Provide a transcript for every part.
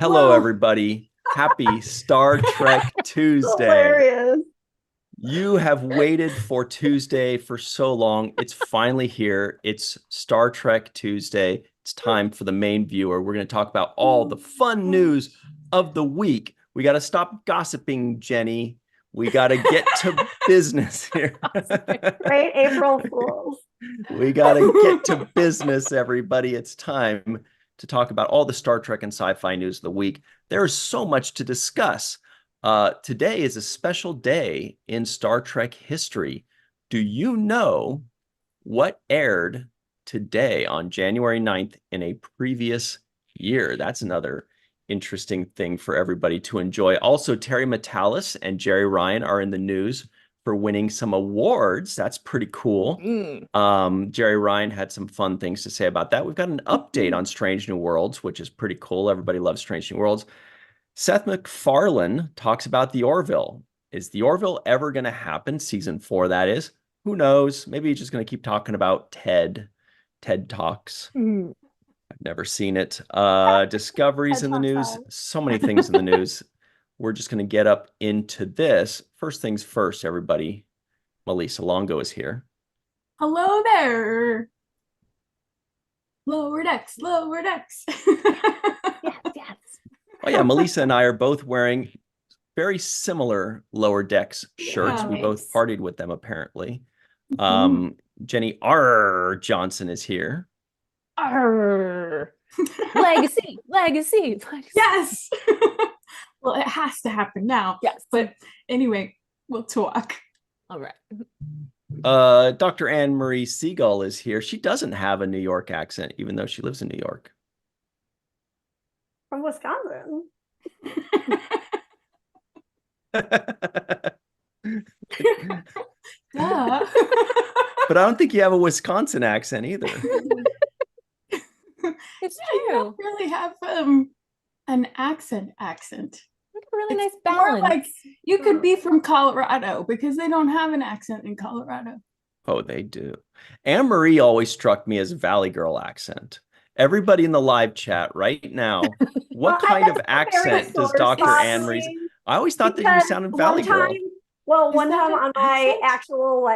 Hello, Whoa, everybody. Happy Star Trek Tuesday. hilarious. You have waited for Tuesday for so long. It's finally here. It's Star Trek Tuesday. It's time for the main viewer. We're going to talk about all the fun news of the week. We got to stop gossiping, Jenny. We got to get to business here. Great April Fools. We got to get to business, everybody. It's time to talk about all the Star Trek and sci-fi news of the week. There's so much to discuss. Today is a special day in Star Trek history. Do you know what aired today on January 9th in a previous year? That's another interesting thing for everybody to enjoy. Also, Terry Matalas and Jeri Ryan are in the news for winning some awards. That's pretty cool. Jeri Ryan had some fun things to say about that. We've got an update on Strange New Worlds, which is pretty cool. Everybody loves Strange New Worlds. Seth MacFarlane talks about the Orville. Is the Orville ever going to happen? Season 4, that is. Who knows? Maybe he's just going to keep talking about TED Talks. I've never seen it. Discoveries in the news. So many things in the news. We're just going to get up into this. First things first, everybody. Melissa Longo is here. Hello there. Lower decks, lower decks. Yes. Oh yeah, Melissa and I are both wearing very similar Lower Decks shirts. Yeah, We both partied with them apparently. Jenny R. Johnson is here. Arr. Legacy. Yes. Well, it has to happen now. Yes. But anyway, we'll talk. All right. Dr. Anne Marie Siegel is here. She doesn't have a New York accent, even though she lives in New York. From Wisconsin. Duh. But I don't think you have a Wisconsin accent either. It's You don't really have an accent. Really nice It's more balance. like you could be from Colorado because they don't have an accent in Colorado. Oh, they do. Anne Marie always struck me as a Valley Girl accent. Everybody in the live chat right now, what kind of accent does Dr. Anne Marie's? I always thought that you sounded Valley Girl. One that time an on my accent? actual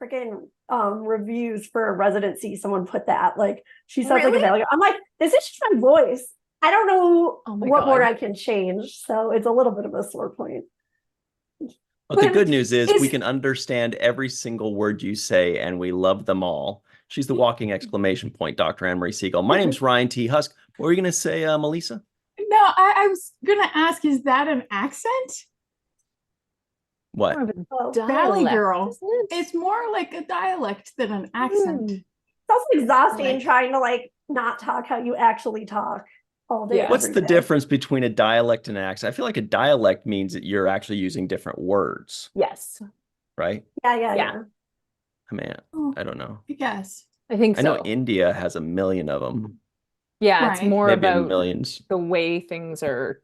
freaking reviews for residency, someone put that she sounds like a Really? Valley Girl. I'm like, this is just my voice. I don't know Oh my what God. more I can change, so it's a little bit of a sore point. But the But good news is we is- can understand every single word you say, and we love them all. She's the walking exclamation point, Dr. Anne Marie Siegel. My name's Ryan T. Husk. What were you going to say, Melissa? No, I was gonna ask, is that an accent? What? Oh, Valley Girl. isn't it? It's more like a dialect than an accent. It's also exhausting Like- trying to not talk how you actually talk all day. Yeah. What's every the day. difference between a dialect and an accent? I feel like a dialect means that you're actually using different words, Yes. right? Yeah. I mean, Oh, I don't know. I guess. I think I know so. India has a million of them, Yeah, it's Right. more maybe about millions. the way things are,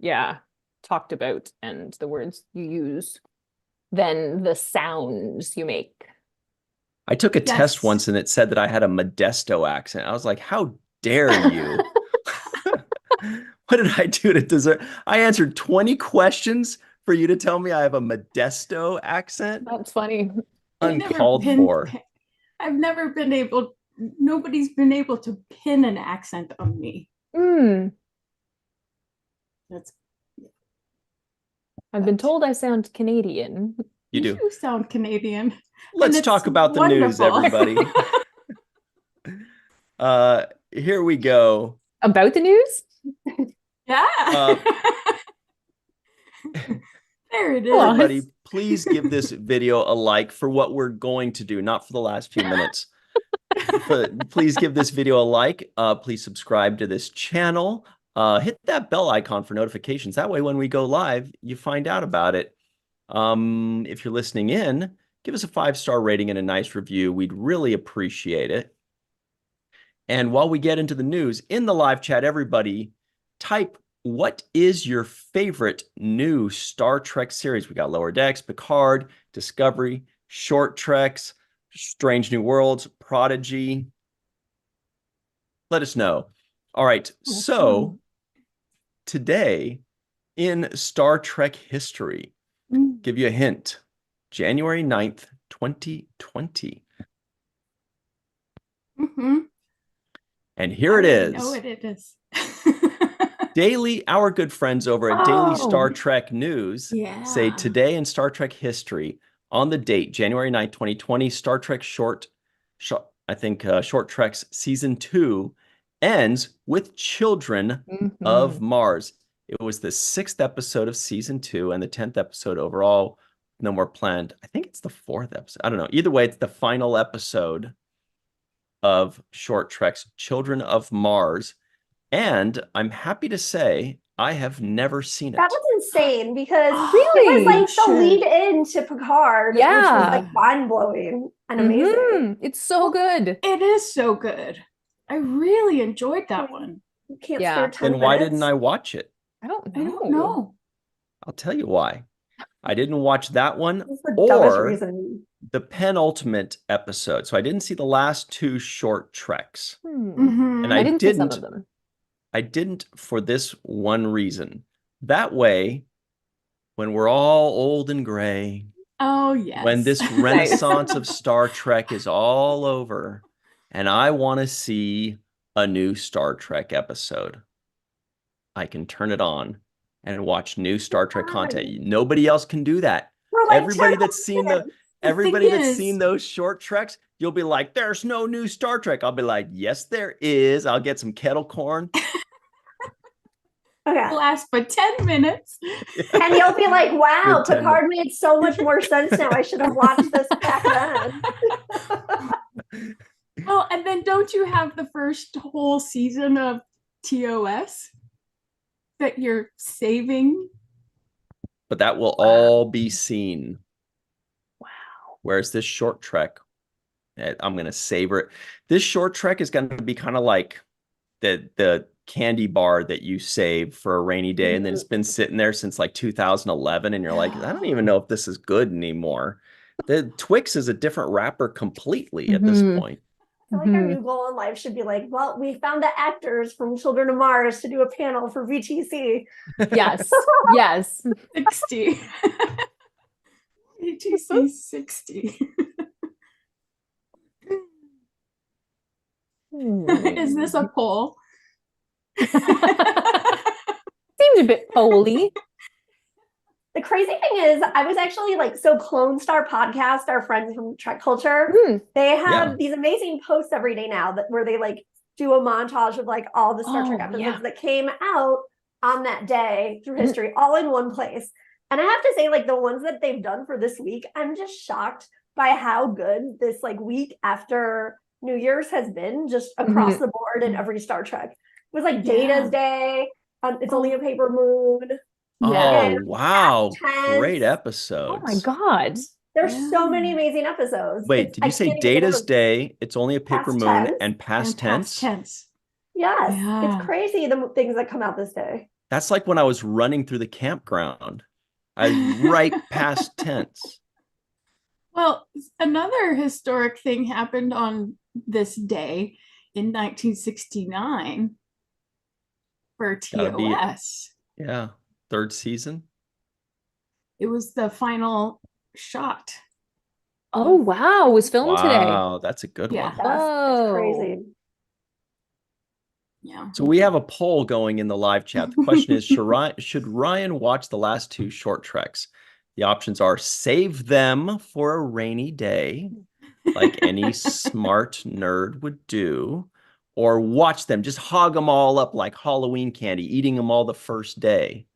talked about and the words you use than the sounds you make. I took a test Yes. once and it said that I had a Modesto accent. I was like, how dare you? What did I do to deserve? I answered 20 questions for you to tell me I have a Modesto accent? That's funny. Uncalled for. I've never been able, nobody's been able to pin an accent on me. That's I've been told I sound Canadian. You do. You sound Canadian. Let's it's talk about the news, wonderful. everybody. Here we go. About the news? Yeah. There it is. Everybody, please give this video a like for what we're going to do, not for the last few minutes. But please give this video a like. Please subscribe to this channel. Hit that bell icon for notifications. That way, when we go live, you find out about it. If you're listening in, give us a 5-star rating and a nice review. We'd really appreciate it. And while we get into the news, in the live chat, everybody, type, what is your favorite new Star Trek series? We got Lower Decks, Picard, Discovery, Short Treks, Strange New Worlds, Prodigy. Let us know. All right, so today in Star Trek history. Give you a hint. January 9th, 2020. And here it is. know what it is. Daily, our good friends over at Daily Star Oh. Trek News say Yeah. today in Star Trek history, on the date, January 9th, 2020, Star Trek Short Treks Season 2 ends with Children of Mars. It was the 6th episode of Season 2 and the 10th episode overall. No more planned. I think it's the 4th episode. I don't know. Either way, it's the final episode of Short Trek's Children of Mars. And I'm happy to say I have never seen it. That was insane because Really? it was like the Should. lead in to Picard, which was like mind blowing and amazing. It's so good. It is so good. I really enjoyed that one. You can't Yeah. spare 10 Then why minutes. didn't I watch it? I don't I don't know. I'll tell you why. I didn't watch that one That's the dumbest or reason. the penultimate episode. So I didn't see the last 2 Short Treks. Mhm. And I I didn't see some of them. I didn't for this one reason. That way, when we're all old and gray, Oh, yes. when this renaissance of Star Trek is all over, and I want to see a new Star Trek episode, I can turn it on and watch new Star Trek content. Nobody else can do that. We're like, Everybody turn that's seen on. everybody thing that's is- seen those Short Treks, you'll be like, there's no new Star Trek. I'll be like, yes, there is. I'll get some kettle corn. Okay. Last for 10 minutes. And you'll be like, wow, Good Picard made so much more sense now. I should have watched this back then. Oh, and then don't you have the first whole season of TOS that you're saving? But that will all be seen. Wow. Whereas this Short Trek, I'm going to savor it. This Short Trek is going to be kind of like the candy bar that you save for a rainy day, and then it's been sitting there since like 2011, and you're like, I don't even know if this is good anymore. The Twix is a different wrapper completely at this point. I feel like our new goal in life should be like, well, we found the actors from Children of Mars to do a panel for VTC. Yes. Yes. 60. ATC 60. Is this a poll? Seems a bit poly. The crazy thing is, I was actually like, so Clone Star podcast, our friends from Trek Culture, they have these amazing posts every day now where they like do a montage of like all the Star Trek episodes that came out on that day through history, all in one place. And I have to say, like the ones that they've done for this week, I'm just shocked by how good this like week after New Year's has been just across the board in every Star Trek. It was like Data's Day. It's Only a Paper Moon. Oh, wow. Tense. Great episodes. Oh my God. There's so many amazing episodes. Wait, did you say Data's Day, It's Only a Paper Past Moon, tense. and Past Tense? Tense. Yes, Yeah. it's crazy the things that come out this day. That's like when I was running through the campground. I write Past Tense. Well, another historic thing happened on this day in 1969 for Gotta be it. TOS. Yeah. 3rd season. It was the final shot. Oh, wow. It was filmed today. Wow, that's a good Yeah. one. Yes, Oh. it's crazy. Yeah. So we have a poll going in the live chat. The question is, should Ryan watch the last 2 Short Treks? The options are save them for a rainy day, like any smart nerd would do, or watch them, just hog them all up like Halloween candy, eating them all the first day.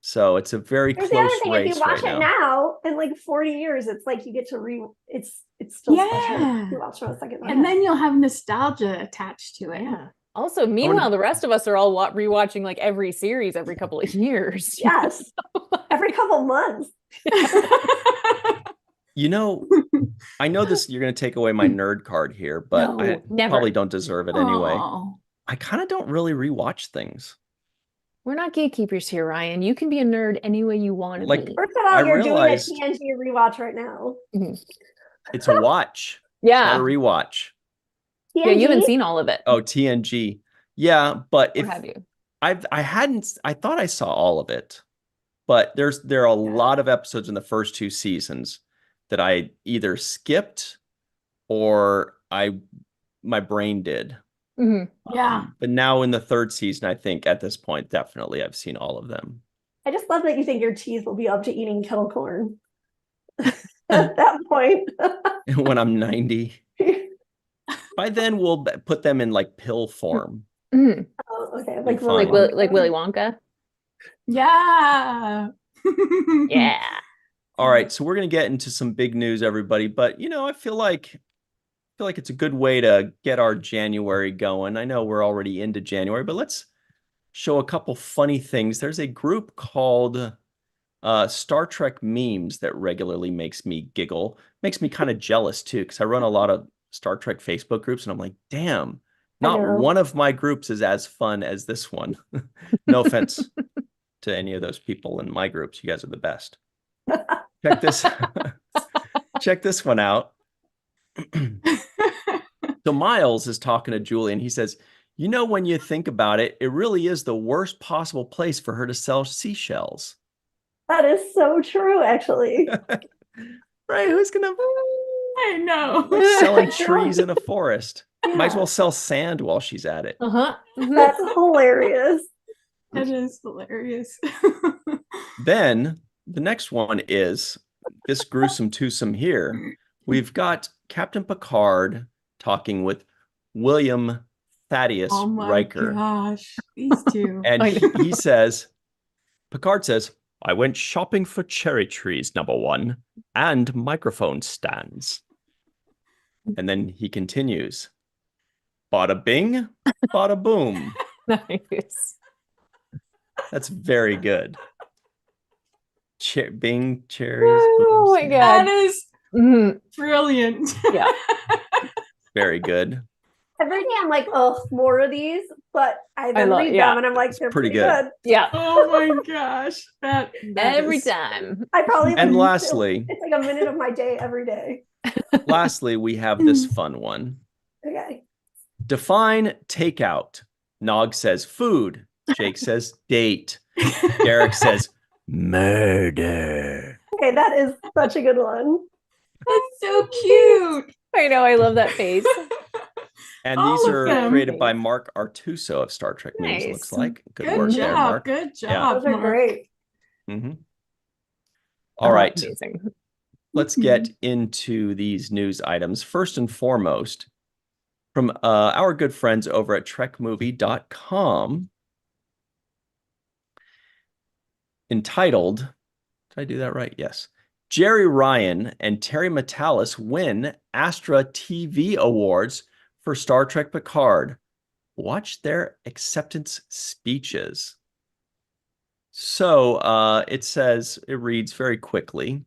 So it's a very Here's the other close thing: if race you watch right it now. now, in like 40 years, it's like you get to it's still special. Yeah. You watch it a second time. And then you'll have nostalgia attached to it. Yeah. Also, meanwhile, the rest of us are all rewatching like every series every couple of years. yes, every couple months. You know, I know this, you're going to take away my nerd card here, but No, I never. probably don't deserve it anyway. Oh. I kind of don't really rewatch things. We're not gatekeepers here, Ryan. You can be a nerd any way you want to Like- be. First of all, I you're realized- doing a TNG rewatch right now. It's a watch, not Yeah. a rewatch. Yeah, you haven't TNG? seen all of it. Oh, TNG. Yeah, but Or if have you? I thought I saw all of it, but there are a lot of episodes in the first two seasons that I either skipped or my brain did. Yeah. But now in the third season, I think at this point, definitely I've seen all of them. I just love that you think your teeth will be up to eating kettle corn at that point. When I'm 90. By then, we'll put them in like pill form. Oh, okay. Like Fine. Like Willy Wonka. Yeah. Yeah. All right, so we're gonna get into some big news, everybody. But I feel like it's a good way to get our January going. I know we're already into January, but let's show a couple funny things. There's a group called Star Trek Memes that regularly makes me giggle. Makes me kind of jealous too, because I run a lot of Star Trek Facebook groups, and I'm like, damn, not one of my groups is as fun as this one. No offense to any of those people in my groups. You guys are the best. Check this one out. So Miles is talking to Julie, and he says, when you think about it, it really is the worst possible place for her to sell seashells. That is so true, actually. Right? Who's gonna? I know. Selling trees in a forest. Yeah. Might as well sell sand while she's at it. That's hilarious. That is hilarious. Then the next one is this gruesome twosome here. We've got Captain Picard talking with William Thaddeus Riker. Oh my gosh, these two. And he says, Picard says, I went shopping for cherry trees, number one, and microphone stands. And then he continues, bada bing, bada boom. Nice. That's very good. Bing, cherries. Oh booms. my God. That is brilliant. Yeah. Very good. Every day I'm like, oh, more of these, but I then read them and I'm like, they're pretty good. Yeah. Oh my gosh. That every is... time. I probably and lastly, it's like a minute of my day every day. Lastly, we have this fun one. Okay. Define takeout. Nog says food. Jake says date. Derek says murder. Okay, that is such a good one. That's so cute. I know, I love that face. And these are created by Mark Artuso of Star Trek Memes, it looks like. Good work there, Mark. Good job. Yeah. Those are great. All right. Amazing. Let's get into these news items. First and foremost, from our good friends over at trekmovie.com, entitled, did I do that right? Yes. Jeri Ryan and Terry Matalas win Astra TV Awards for Star Trek Picard. Watch their acceptance speeches. So it reads very quickly.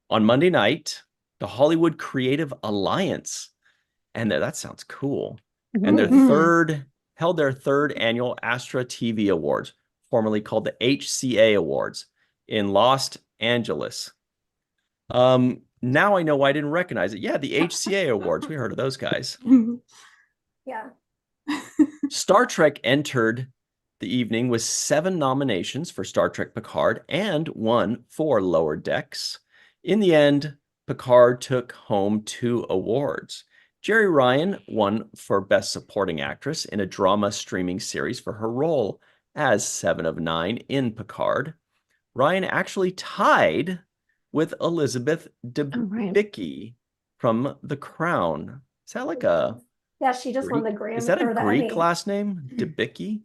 On Monday night, the Hollywood Creative Alliance, and that sounds cool, and held their third annual Astra TV Awards, formerly called the HCA Awards, in Los Angeles. Now I know why I didn't recognize it. Yeah, the HCA Awards. We heard of those guys. Yeah. Star Trek entered the evening with 7 nominations for Star Trek Picard and 1 for Lower Decks. In the end, Picard took home 2 awards. Jeri Ryan won for Best Supporting Actress in a drama streaming series for her role as 7 of 9 in Picard. Ryan actually tied with Elizabeth Debicki from The Crown. Is that like a... Yeah, she just won the Grammy. Is that a Greek last name? Debicki?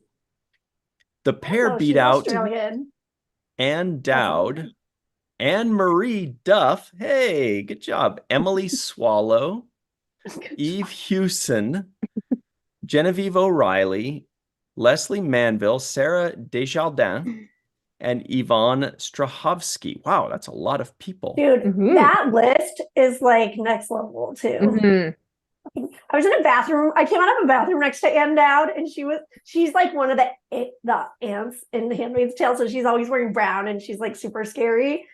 The pair beat out Anne Dowd, Anne Marie Duff, hey, good job, Emily Swallow, Eve Hewson, Genevieve O'Reilly, Leslie Manville, Sarah Desjardins, and Yvonne Strahovski. Wow, that's a lot of people. Dude, that list is like next level too. I was in a bathroom. I came out of a bathroom next to Anne Dowd, and she's like one of the aunts in The Handmaid's Tale, so she's always wearing brown, and she's like super scary.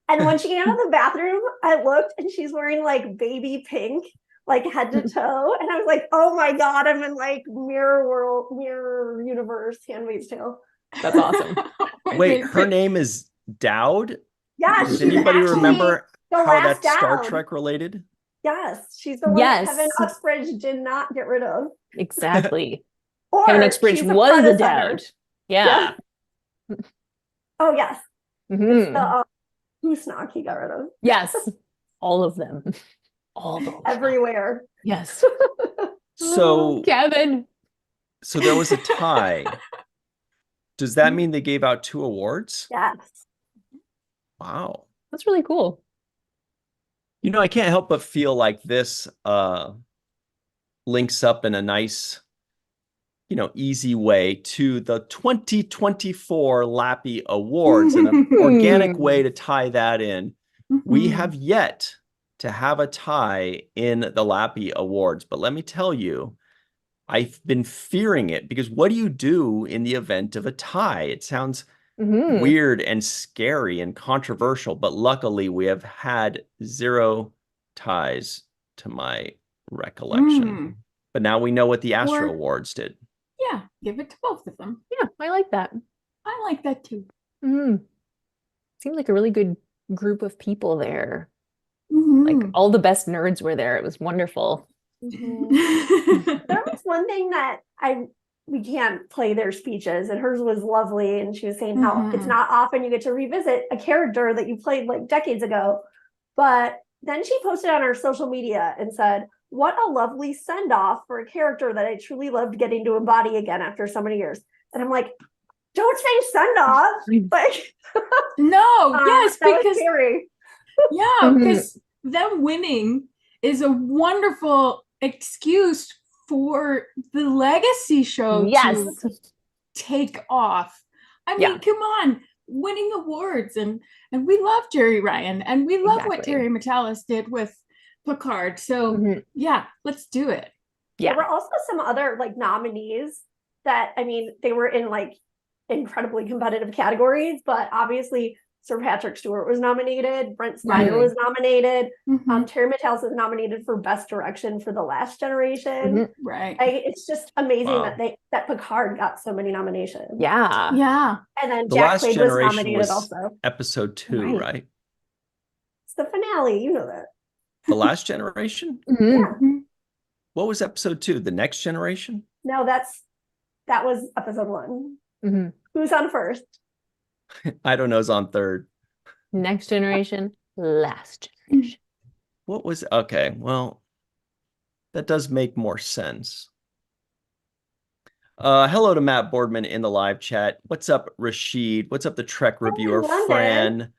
And when she came out of the bathroom, I looked, and she's wearing like baby pink, like head to toe. And I was like, oh my God, I'm in like mirror universe, Handmaid's Tale. That's awesome. Wait, her name is Dowd? Yeah, Does she's anybody actually remember the how last that's Star Dowd. Trek related? Yes, she's the one that Kevin Uxbridge did not get rid of. Exactly. Or Kevin Uxbridge was a Dowd. Yeah. Oh, yes. Mhm. It's the Hoosnock he got rid of. Yes. All of them. All those. Everywhere. Yes. So Kevin. So there was a tie. Does that mean they gave out 2 awards? Yes. Wow. That's really cool. You know, I can't help but feel like this links up in a nice, easy way to the 2024 Lappy Awards, and an organic way to tie that in. We have yet to have a tie in the Lappy Awards, but let me tell you, I've been fearing it, because what do you do in the event of a tie? It sounds weird and scary and controversial, but luckily we have had 0 ties to my recollection. But now we know what the Astra Awards did. Yeah, give it to both of them. Yeah, I like that. I like that too. Seemed like a really good group of people there. Like all the best nerds were there. It was wonderful. There was one thing that we can't play their speeches, and hers was lovely, and she was saying how it's not often you get to revisit a character that you played like decades ago. But then she posted on her social media and said, what a lovely send-off for a character that I truly loved getting to embody again after so many years. And I'm like, don't say send-off. Like, no, yes, because scary. Yeah, because them winning is a wonderful excuse for the legacy show to take off. I mean, come on, winning awards, and we love Jeri Ryan, and we love what Terry Matalas did with Picard. So yeah, let's do it. There were also some other like nominees that, I mean, they were in like incredibly competitive categories, but obviously Sir Patrick Stewart was nominated, Brent Spiner was nominated, Terry Matalas was nominated for Best Direction for The Last Generation. Right. It's just amazing that Picard got so many nominations. Yeah. And then The Jack Last Quaid Generation was nominated was also. episode 2, right? It's the finale, you know that. The Last Generation? Yeah. What was episode 2? The Next Generation? No, that was episode 1. Who's on first? I don't know. It's on 3rd. Next Generation, Last Generation. What was okay? Well, that does make more sense. Hello to Matt Boardman in the live chat. What's up, Rashid? What's up, the Trek reviewer, Fran,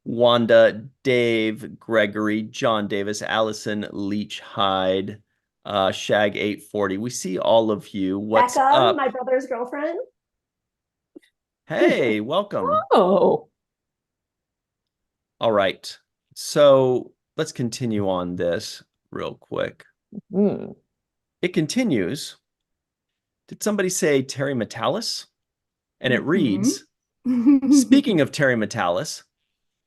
Wanda, Dave, Gregory, John Davis, Allison, Leach Hyde, Shag 840. We see all of you. What's Becca, up? my brother's girlfriend. Hey, welcome. Oh. All right. So let's continue on this real quick. It continues. Did somebody say Terry Matalas? And it reads, speaking of Terry Matalas,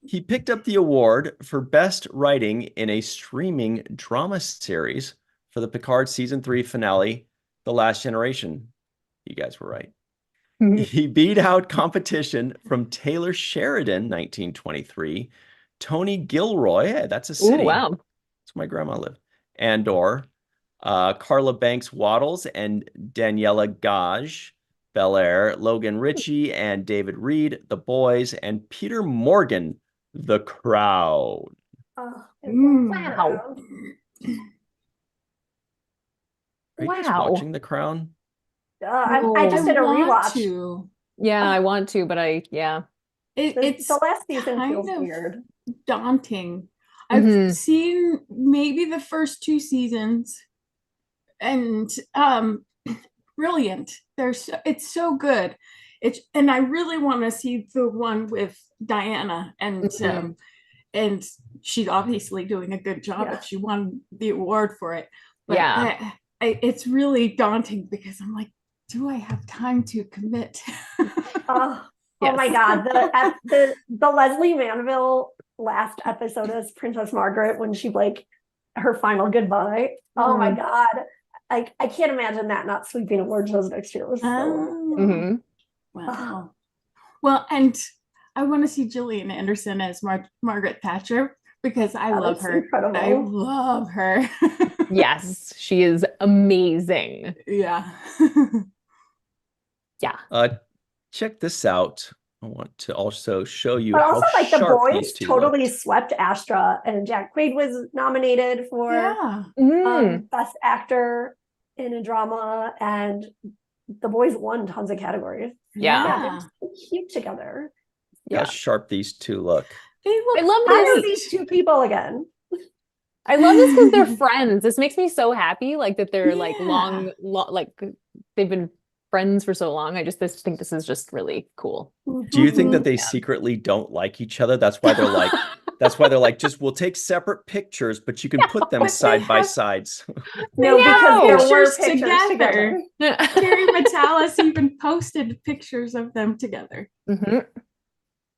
he picked up the award for Best Writing in a Streaming Drama Series for the Picard Season 3 finale, The Last Generation. You guys were right. He beat out competition from Taylor Sheridan, 1923, Tony Gilroy, that's a city. Ooh, wow. That's where my grandma lived. Andor, Carla Banks Waddles and Daniela Gage, Belair, Logan Ritchie and David Reed, The Boys, and Peter Morgan, The Crown. Oh, wow. Are you guys watching The Crown? I just did a rewatch. Yeah, I want to, but it's the last season feels weird, daunting. I've seen maybe the first 2 seasons, and brilliant. It's so good. And I really want to see the one with Diana, and she's obviously doing a good job. But she won the award for it. But it's really daunting because I'm like, do I have time to commit? Oh my God. The Leslie Manville last episode as Princess Margaret, when she like her final goodbye. Oh my God. I can't imagine that not sweeping award shows next year. It was so Wow. Well, and I want to see Gillian Anderson as Margaret Thatcher because I love her. Incredible. I love her. Yes, she is amazing. Yeah. Yeah. Check this out. I want to also show you But how also, like, the sharp boys these two totally looked. swept Astra, and Jack Quaid was nominated for Best Actor in a Drama, and the boys won tons of categories. Yeah. They're so cute together. How sharp these two look. They look I love How are this. these two people again? I love this because they're friends. This makes me so happy, like that they're like like they've been friends for so long. I just think this is just really cool. Do you think that they secretly don't like each other? That's why they're like, just we'll take separate pictures, but you can put them side by sides. No, because there were pictures pictures together. Terry Matalas even posted pictures of them together.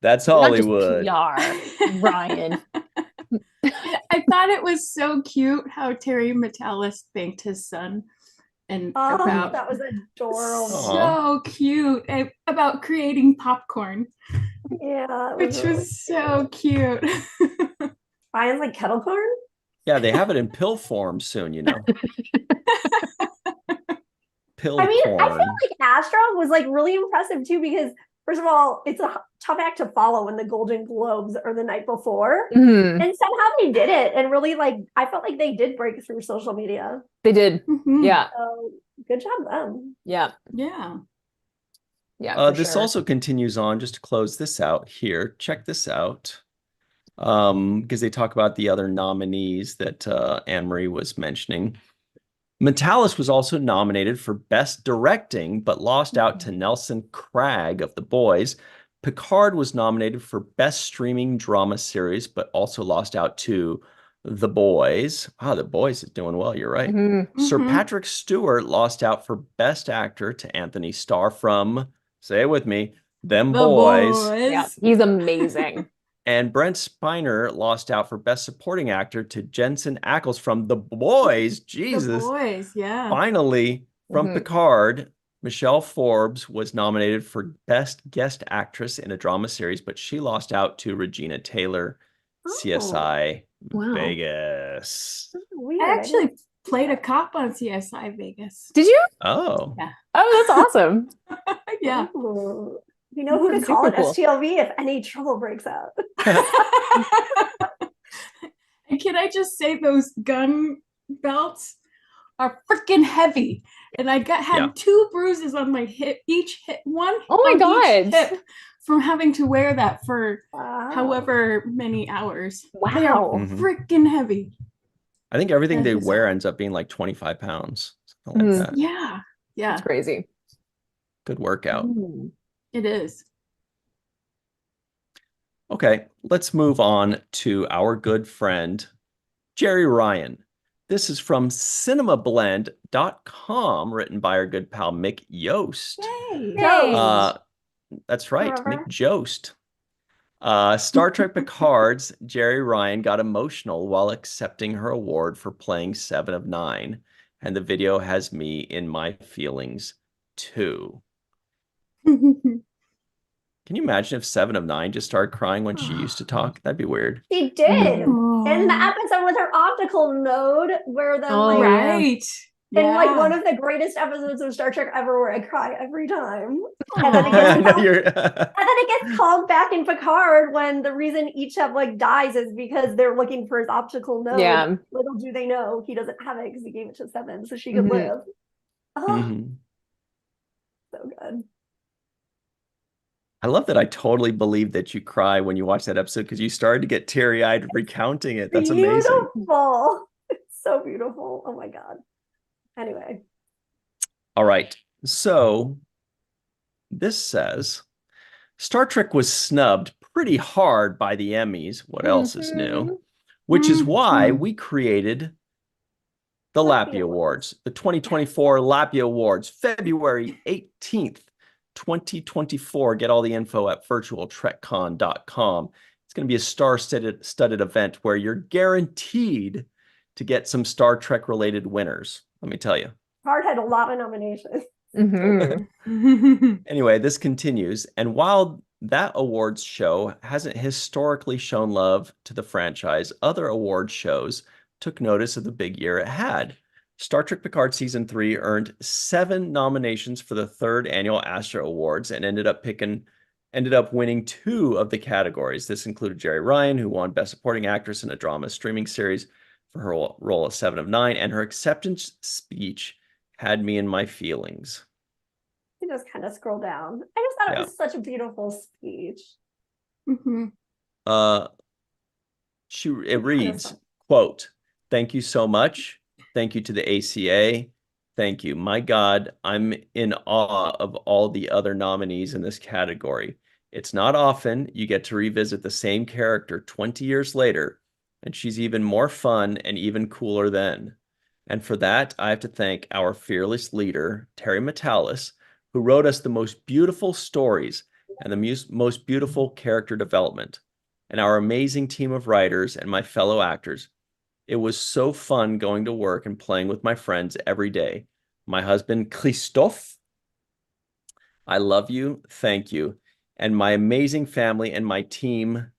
That's Hollywood. Not just PR, Ryan. I thought it was so cute how Terry Matalas thanked his son and about that was adorable. so cute about creating popcorn. Yeah, which was so cute. Ryan's like kettle corn. Yeah, they have it in pill form soon, you know. Pill I mean, porn. I feel like Astra was like really impressive too, because first of all, it's a tough act to follow when the Golden Globes are the night before. And somehow they did it. And really, like, I felt like they did break through social media. They did. Yeah. So good job, them. Yeah. Yeah. Yeah. This also continues on, just to close this out here. Check this out. Because they talk about the other nominees that Anne-Marie was mentioning. Matalas was also nominated for Best Directing, but lost out to Nelson Cragg of The Boys. Picard was nominated for Best Streaming Drama Series, but also lost out to The Boys. The Boys is doing well, you're right. Sir Patrick Stewart lost out for Best Actor to Anthony Starr from, say it with me, Them Boys. Yeah, he's amazing. And Brent Spiner lost out for Best Supporting Actor to Jensen Ackles from The Boys. Jesus. The Boys, yeah. Finally, from Picard, Michelle Forbes was nominated for Best Guest Actress in a Drama Series, but she lost out to Regina Taylor, CSI Vegas. Weird. I actually played a cop on CSI Vegas. Did you? Oh. Yeah. Oh, that's awesome. Yeah. Ooh. You know who to call at STLV if any trouble breaks out. And can I just say those gun belts are freaking heavy. And I had 2 bruises on my hip, one hip from having to wear that for however many hours. Wow. They are freaking heavy. I think everything they wear ends up being like 25 pounds. Something like that. Yeah. Yeah. That's crazy. Good workout. It is. Okay, let's move on to our good friend, Jeri Ryan. This is from cinemablend.com, written by our good pal, Mick Yost. Yay. That's right, Mick Jost. Star Trek Picard's Jeri Ryan got emotional while accepting her award for playing 7 of 9. And the video has me in my feelings, too. Can you imagine if 7 of 9 just started crying when she used to talk? That'd be weird. She did. In the episode with her optical node, where the in like one of the greatest episodes of Star Trek ever, where I cry every time. And then it gets called back in Picard when the reason Icheb like dies is because they're looking for his optical node. Yeah. Little do they know he doesn't have it because he gave it to 7 so she could live. So good. I love that I totally believe that you cry when you watch that episode because you started to get teary-eyed recounting it. That's amazing. Beautiful. It's so beautiful. Oh my God. Anyway. All right. So this says Star Trek was snubbed pretty hard by the Emmys. What else is new? Which is why we created the Lappy Awards, the 2024 Lappy Awards, February 18th. 2024. Get all the info at virtualtrekcon.com. It's going to be a star-studded event where you're guaranteed to get some Star Trek related winners. Let me tell you. Picard had a lot of nominations. Anyway, this continues. And while that awards show hasn't historically shown love to the franchise, other awards shows took notice of the big year it had. Star Trek Picard Season 3 earned 7 nominations for the 3rd annual Astra Awards and ended up winning 2 of the categories. This included Jeri Ryan, who won Best Supporting Actress in a Drama Streaming Series for her role of 7 of 9, and her acceptance speech had me in my feelings. You just kind of scroll down. I just thought it was such a beautiful speech. It reads, quote, "Thank you so much. Thank you to the ACA. Thank you. My God, I'm in awe of all the other nominees in this category. It's not often you get to revisit the same character 20 years later, and she's even more fun and even cooler then. And for that, I have to thank our fearless leader, Terry Matalas, who wrote us the most beautiful stories and the most beautiful character development, and our amazing team of writers and my fellow actors. It was so fun going to work and playing with my friends every day. My husband, Christophe, I love you, thank you. And my amazing family and my team,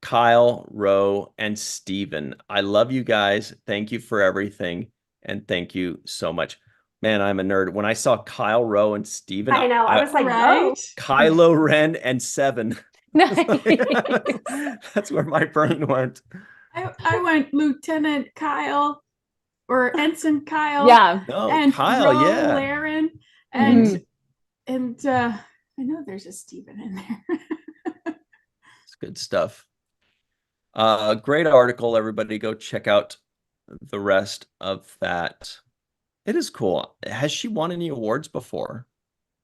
Kyle, Ro, and Steven. I love you guys. Thank you for everything. And thank you so much." Man, I'm a nerd. When I saw Kyle, Ro, and Steven, I know. I was like, right? Kylo Ren and 7. Nice. That's where my brain went. I went Lieutenant Kyle or Ensign Kyle. Yeah. No, and Kyle, Ro yeah. Laren, and I know there's a Steven in there. It's good stuff. Great article. Everybody go check out the rest of that. It is cool. Has she won any awards before,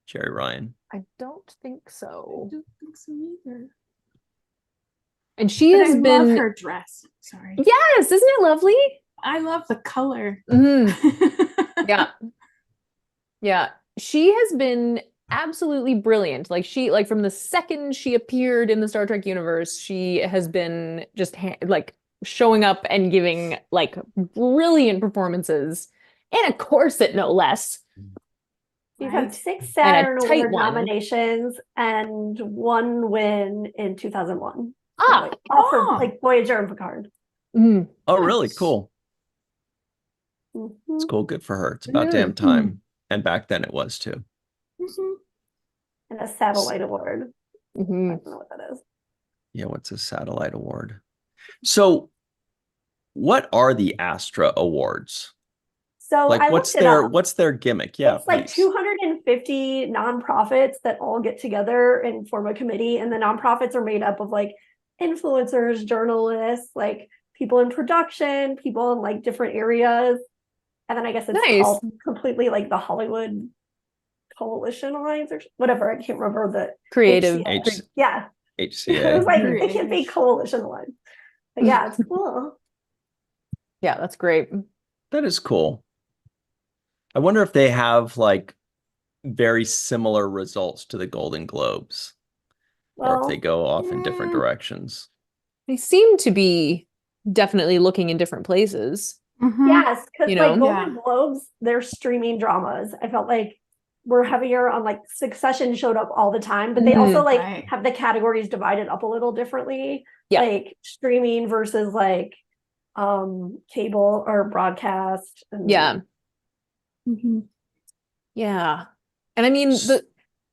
Jeri Ryan? I don't think so. I don't think so either. And she has been. Love her dress. Sorry. Yes, isn't it lovely? I love the color. Yeah. Yeah. She has been absolutely brilliant. Like from the second she appeared in the Star Trek universe, she has been just like showing up and giving like brilliant performances. And a corset, no less. She's had 6 Saturn tight Award one. nominations and 1 win in 2001. Ah, For like Voyager and Picard. Oh, really? Cool. It's cool. Good for her. It's about damn time. And back then it was too. And a satellite award. I don't know what that is. Yeah, what's a satellite award? So, what are the Astra Awards? So like, what's their gimmick? Yeah, it's like 250 nonprofits that all get together and form a committee, and the nonprofits are made up of like influencers, journalists, like people in production, people in like different areas, and then I guess it's all completely like the Hollywood Coalition Alliance or whatever. I can't remember the creative. HCA. It was like it can't be Coalition Alliance, but yeah, it's cool. Yeah, that's great. That is cool. I wonder if they have like very similar results to the Golden Globes, or if they go off in different directions. They seem to be definitely looking in different places. Yes, because like Golden Globes, they're streaming dramas. I felt like we're heavier on like Succession showed up all the time, but they also like have the categories divided up a little differently. Yeah. Like streaming versus like cable or broadcast. Yeah. Yeah. And I mean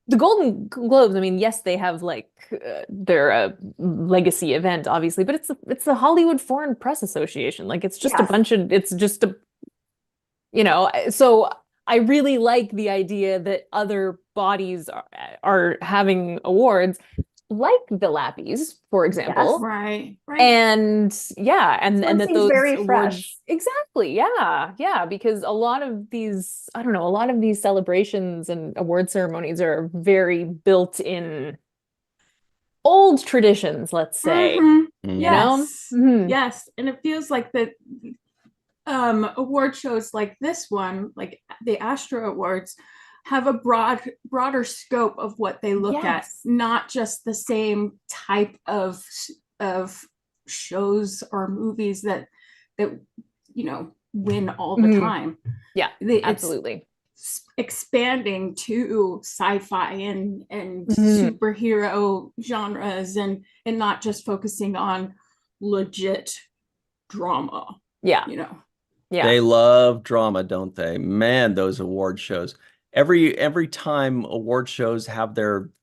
the Golden Globes, I mean, yes, they have like they're a legacy event, obviously, but it's the Hollywood Foreign Press Association. Like it's just a bunch of so I really like the idea that other bodies are having awards, like the Lappies, for example. Yes. Right. And and that those very awards, fresh. exactly, because a lot of these celebrations and award ceremonies are very built in old traditions, let's say. Yes, and it feels like that award shows like this one, like the Astra Awards, have a broader scope of what they look at, not just the same type of shows or movies that win all the time. Yeah, absolutely. Expanding to sci-fi and superhero genres and not just focusing on legit drama. Yeah. They love drama, don't they? Man, those award shows. Every time award shows have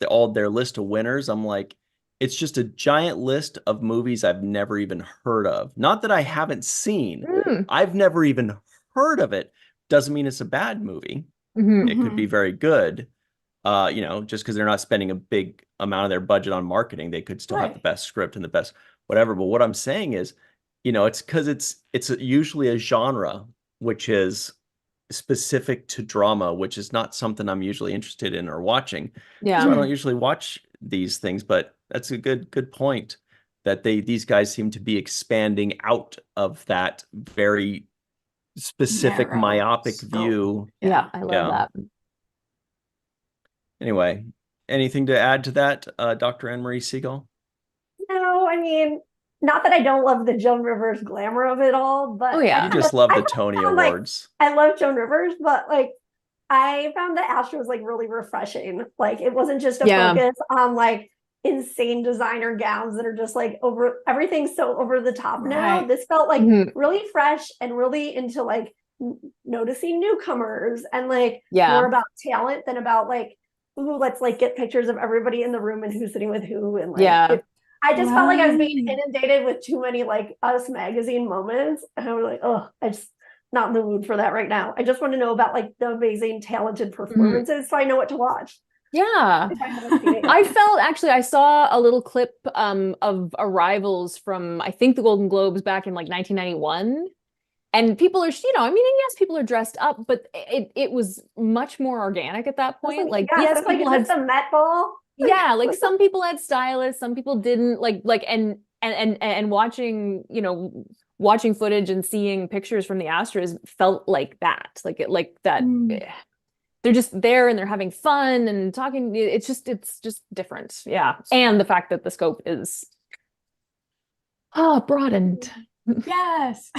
all their list of winners, I'm like, it's just a giant list of movies I've never even heard of. Not that I haven't seen. I've never even heard of it. Doesn't mean it's a bad movie. It could be very good. Just because they're not spending a big amount of their budget on marketing, they could still have the best script and the best whatever. But what I'm saying is, it's because it's usually a genre which is specific to drama, which is not something I'm usually interested in or watching. So I don't usually watch these things, but that's a good point that these guys seem to be expanding out of that very specific myopic view. Yeah, I love that. Anyway, anything to add to that, Dr. Anne-Marie Siegel? No, I mean, not that I don't love the Joan Rivers glamour of it all, but you just love the Tony Awards. I love Joan Rivers, but I found the Astros really refreshing. It wasn't just a focus on insane designer gowns that are just over everything's so over the top now. This felt really fresh and really into noticing newcomers and more about talent than about ooh, let's get pictures of everybody in the room and who's sitting with who and I just felt like I was being inundated with too many Us magazine moments, and I was like, oh, I just not in the mood for that right now. I just want to know about the amazing talented performances so I know what to watch. Yeah. I saw a little clip of arrivals from I think the Golden Globes back in 1991. And people are, yes, people are dressed up, but it was much more organic at that point. Yes, people had the Met Ball. Yeah, some people had stylists, some people didn't. And watching, watching footage and seeing pictures from the Astros felt like that. They're just there and they're having fun and talking. It's just different. Yeah, and the fact that the scope is broadened. Yes.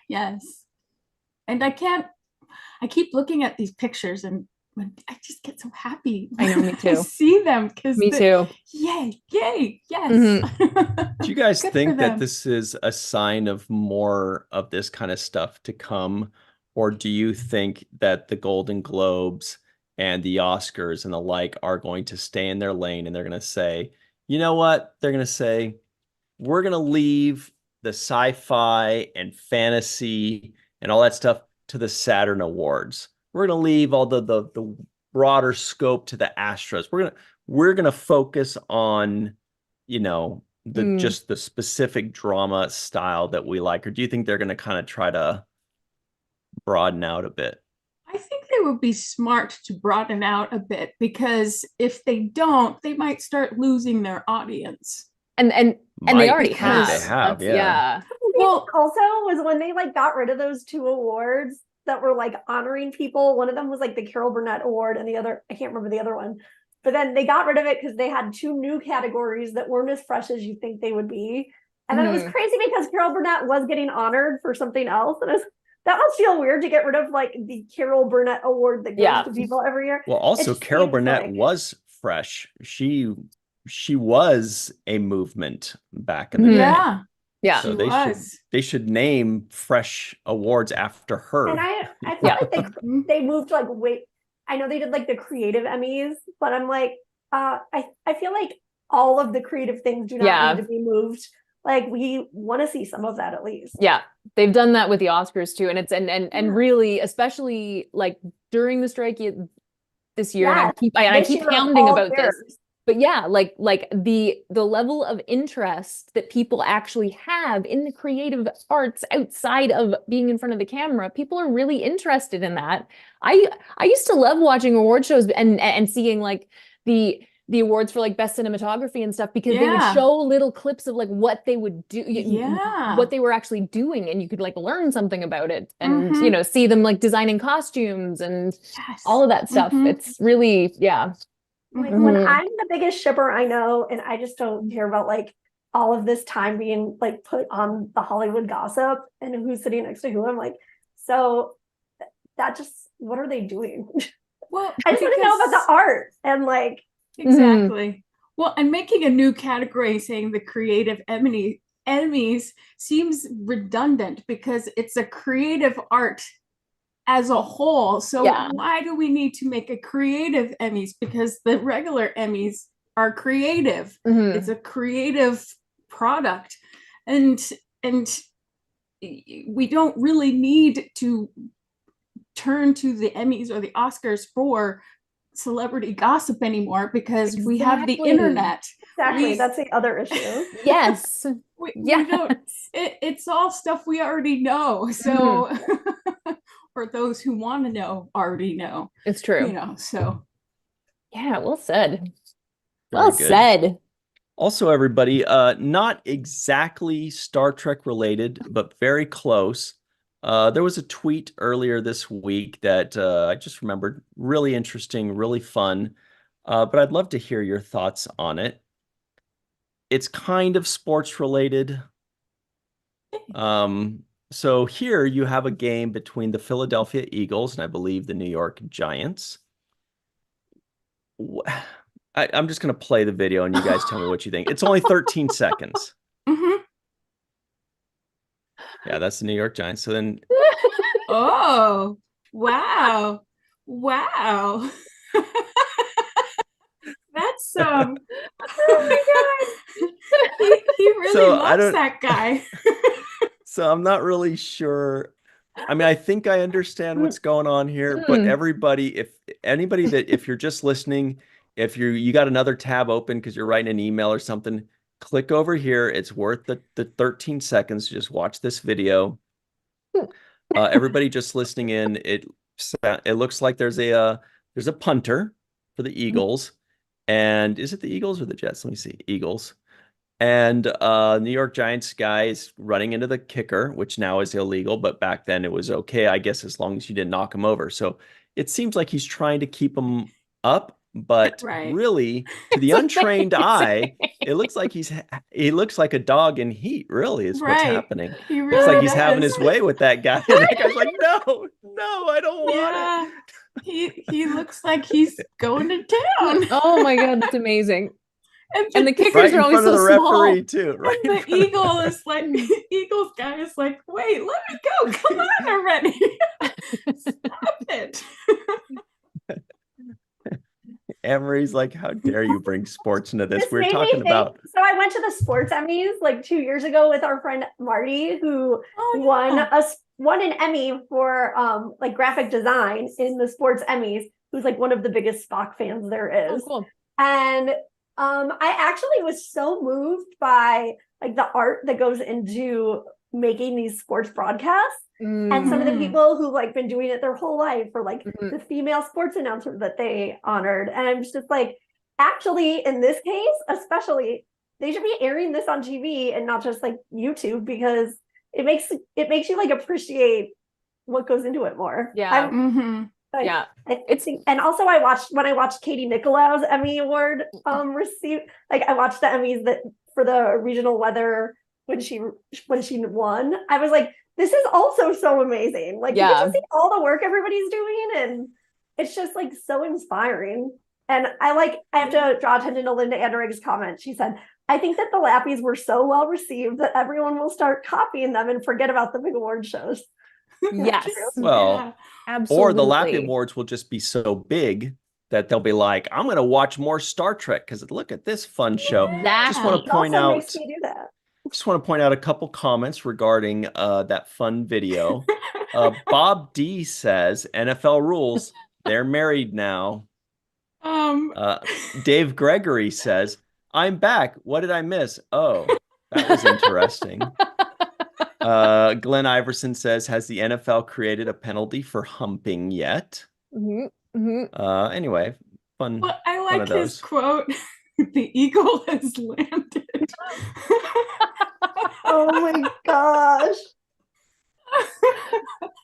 Yes. And I keep looking at these pictures and I just get so happy. I know, me too. I see them because me too. Yay, yes. Do you guys think that this is a sign of more of this kind of stuff to come? Or do you think that the Golden Globes and the Oscars and the like are going to stay in their lane and they're going to say, you know what? They're going to say, we're going to leave the sci-fi and fantasy and all that stuff to the Saturn Awards. We're going to leave all the broader scope to the Astros. We're going to focus on, just the specific drama style that we like. Or do you think they're going to kind of try to broaden out a bit? I think they would be smart to broaden out a bit, because if they don't, they might start losing their audience. And they already have. They have, yeah. Well, also was when they got rid of those 2 awards that were honoring people. One of them was the Carol Burnett Award, and the other, I can't remember the other one. But then they got rid of it because they had 2 new categories that weren't as fresh as you think they would be. And then it was crazy because Carol Burnett was getting honored for something else. And that must feel weird to get rid of the Carol Burnett Award that goes to people every year. Well, also Carol Burnett was fresh. She was a movement back in the day. Yeah. So they should name fresh awards after her. And I feel they moved way. I know they did the creative Emmys, but I'm I feel like all of the creative things do not need to be moved. We want to see some of that at least. Yeah, they've done that with the Oscars too, and it's and really, especially during the strike this year, and I keep pounding about this. But yeah, the level of interest that people actually have in the creative arts outside of being in front of the camera, people are really interested in that. I used to love watching award shows and seeing the awards for best cinematography and stuff, because they would show little clips of what they would do, what they were actually doing, and you could learn something about it, and see them designing costumes and all of that stuff. It's really when I'm the biggest shipper I know, and I just don't care about all of this time being like put on the Hollywood gossip and who's sitting next to who. I'm like, so that just, what are they doing? Well, I just want to know about the art and like. Exactly. Well, and making a new category saying the creative Emmys seems redundant because it's a creative art as a whole. So why do we need to make a creative Emmys? Because the regular Emmys are creative. It's a creative product. And we don't really need to turn to the Emmys or the Oscars for celebrity gossip anymore because we have the internet. Exactly. That's the other issue. Yes. We don't, it's all stuff we already know. So or those who want to know already know. It's true. You know, so yeah, well said. Very well good. said. Also, everybody, not exactly Star Trek related, but very close. There was a tweet earlier this week that I just remembered. Really interesting, really fun. But I'd love to hear your thoughts on it. It's kind of sports related. So here you have a game between the Philadelphia Eagles and I believe the New York Giants. I'm just going to play the video and you guys tell me what you think. It's only 13 seconds. Yeah, that's the New York Giants. So then. Oh, wow. Wow. That's oh my God. He really loves that guy. So I'm not really sure. I mean, I think I understand what's going on here, but everybody, if you're just listening, if you got another tab open because you're writing an email or something, click over here. It's worth the 13 seconds. Just watch this video. Everybody just listening in, it looks like there's a punter for the Eagles. And is it the Eagles or the Jets? Let me see. Eagles. And New York Giants guy is running into the kicker, which now is illegal, but back then it was okay, I guess, as long as you didn't knock him over. So it seems like he's trying to keep him up, but really, to the untrained eye, it looks like he looks like a dog in heat, really, is what's happening. He really looks like he's having his way with that guy. And that guy's like, no, I don't want it. He looks like he's going to town. Oh my God, that's amazing. And the kickers are always so small too. Right. And the Eagle is like, Eagles guy is like, wait, let me go. Come on already. Stop it. Emery's like, how dare you bring sports into this? We're talking about. So I went to the sports Emmys like 2 years ago with our friend Marty, who won an Emmy for like graphic design in the sports Emmys, who's like one of the biggest Spock fans there is. Oh, cool. And I actually was so moved by like the art that goes into making these sports broadcasts and some of the people who like been doing it their whole life, or like the female sports announcer that they honored. And I'm just like, actually, in this case, especially, they should be airing this on TV and not just like YouTube, because it makes you like appreciate what goes into it more. Yeah. Like, yeah, and also when I watched Katie Nicolaou's Emmy Award receive, like I watched the Emmys that for the regional weather when she won. I was like, this is also so amazing. Like, you get to see all the work everybody's doing, and it's just like so inspiring. And I have to draw attention to Linda Andereg's comment. She said, I think that the Lappies were so well received that everyone will start copying them and forget about the big award shows. Yes. Well, absolutely. Or the Lappy Awards will just be so big that they'll be like, I'm going to watch more Star Trek because look at this fun show. Just want to point out. Makes me do that. Just want to point out a couple comments regarding that fun video. Bob D says, NFL rules, they're married now. Dave Gregory says, I'm back. What did I miss? Oh, that was interesting. Glenn Iverson says, has the NFL created a penalty for humping yet? Anyway, fun. Well, I like his quote. The eagle has landed. Oh my gosh.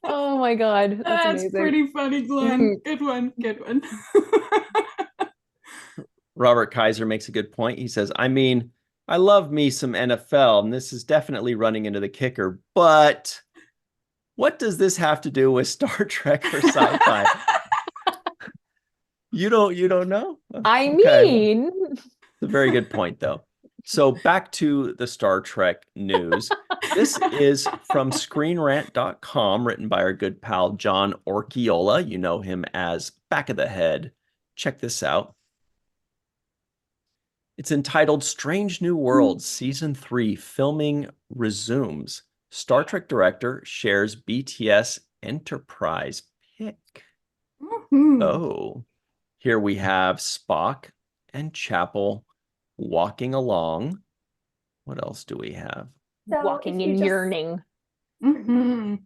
Oh my God. That's pretty funny, Glenn. Good one. Robert Kaiser makes a good point. He says, I mean, I love me some NFL, and this is definitely running into the kicker, but what does this have to do with Star Trek or sci-fi? You don't know? I Okay. mean, It's a very good point, though. So back to the Star Trek news. This is from ScreenRant.com, written by our good pal John Orchiola. You know him as Back of the Head. Check this out. It's entitled Strange New Worlds, Season 3 filming resumes. Star Trek director shares BTS Enterprise pick. Oh, here we have Spock and Chapel walking along. What else do we have? So walking if you and just- yearning.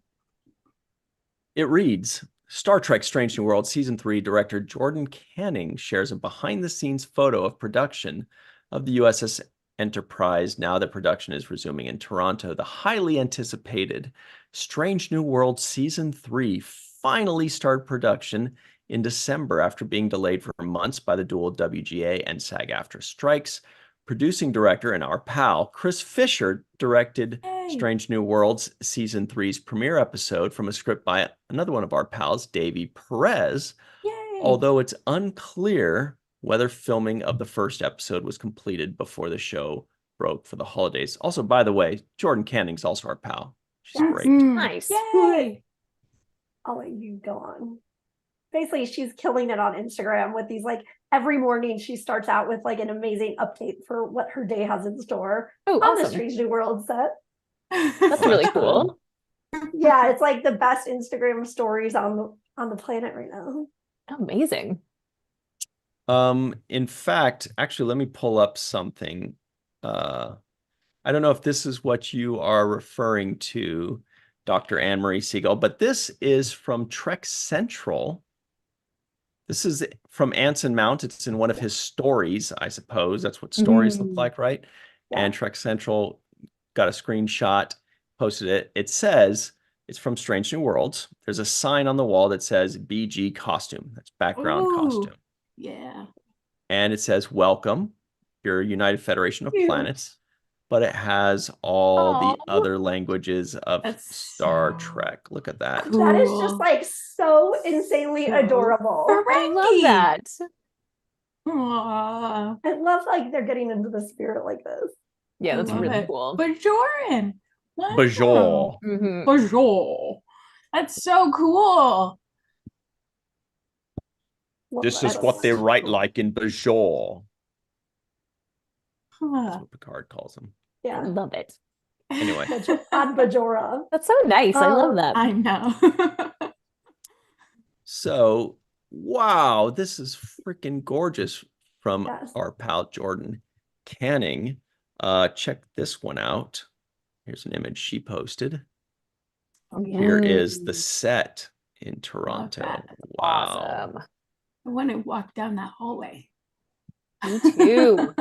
It reads, Star Trek Strange New Worlds Season 3 director Jordan Canning shares a behind-the-scenes photo of production of the USS Enterprise now that production is resuming in Toronto. The highly anticipated Strange New Worlds Season 3 finally started production in December after being delayed for months by the dual WGA and SAG-AFTRA strikes. Producing director and our pal Chris Fisher directed Strange New Worlds Season 3's premiere episode from a script by another one of our pals, Davey Perez. Although it's unclear whether filming of the first episode was completed before the show broke for the holidays. Also, by the way, Jordan Canning's also our pal. She's great. Nice. Yay! I'll let you go on. Basically, she's killing it on Instagram with these, like, every morning she starts out with like an amazing update for what her day has in store Oh, on the awesome. Strange New World set. That's really cool. Yeah, it's like the best Instagram stories on the planet right now. Amazing. In fact, actually, let me pull up something. I don't know if this is what you are referring to, Dr. Anne-Marie Siegel, but this is from Trek Central. This is from Anson Mount. It's in one of his stories, I suppose. That's what stories look like, right? Yeah. And Trek Central got a screenshot, posted it. It says, it's from Strange New Worlds. There's a sign on the wall that says BG costume. That's background costume. Yeah. And it says, welcome, your United Federation of Cute. Planets. But it has all the Aw. other languages of That's Star so Trek. Look at that. cool. That is just like so insanely So adorable. I love that. Aww. I love like they're getting into the spirit like this. Yeah, that's Love really it. cool. Bajoran. Wow. Bajor. Mhm. Bajor. That's so cool. Love This that. is what they write like in Bajor. That's Huh. what Picard calls him. I Yeah. love it. Anyway. On Bajora. That's so nice. I love that. I know. So, wow, this is freaking gorgeous from Yes. our pal Jordan Canning. Check this one out. Here's an image she posted. Here is the set in Toronto. that. Wow. Awesome. I want to walk down that hallway. Me too.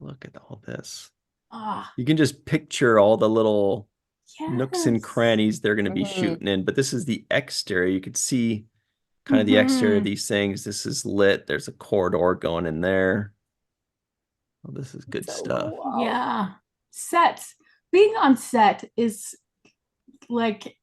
Look at all this. Ah, You can just picture all the little nooks and yes. crannies they're going to be Mhm. shooting in. But this is the exterior. You could see kind of the exterior of these things. This is lit. There's a corridor going in there. Oh, this is good So stuff. cool. Yeah. Sets. Being on set is like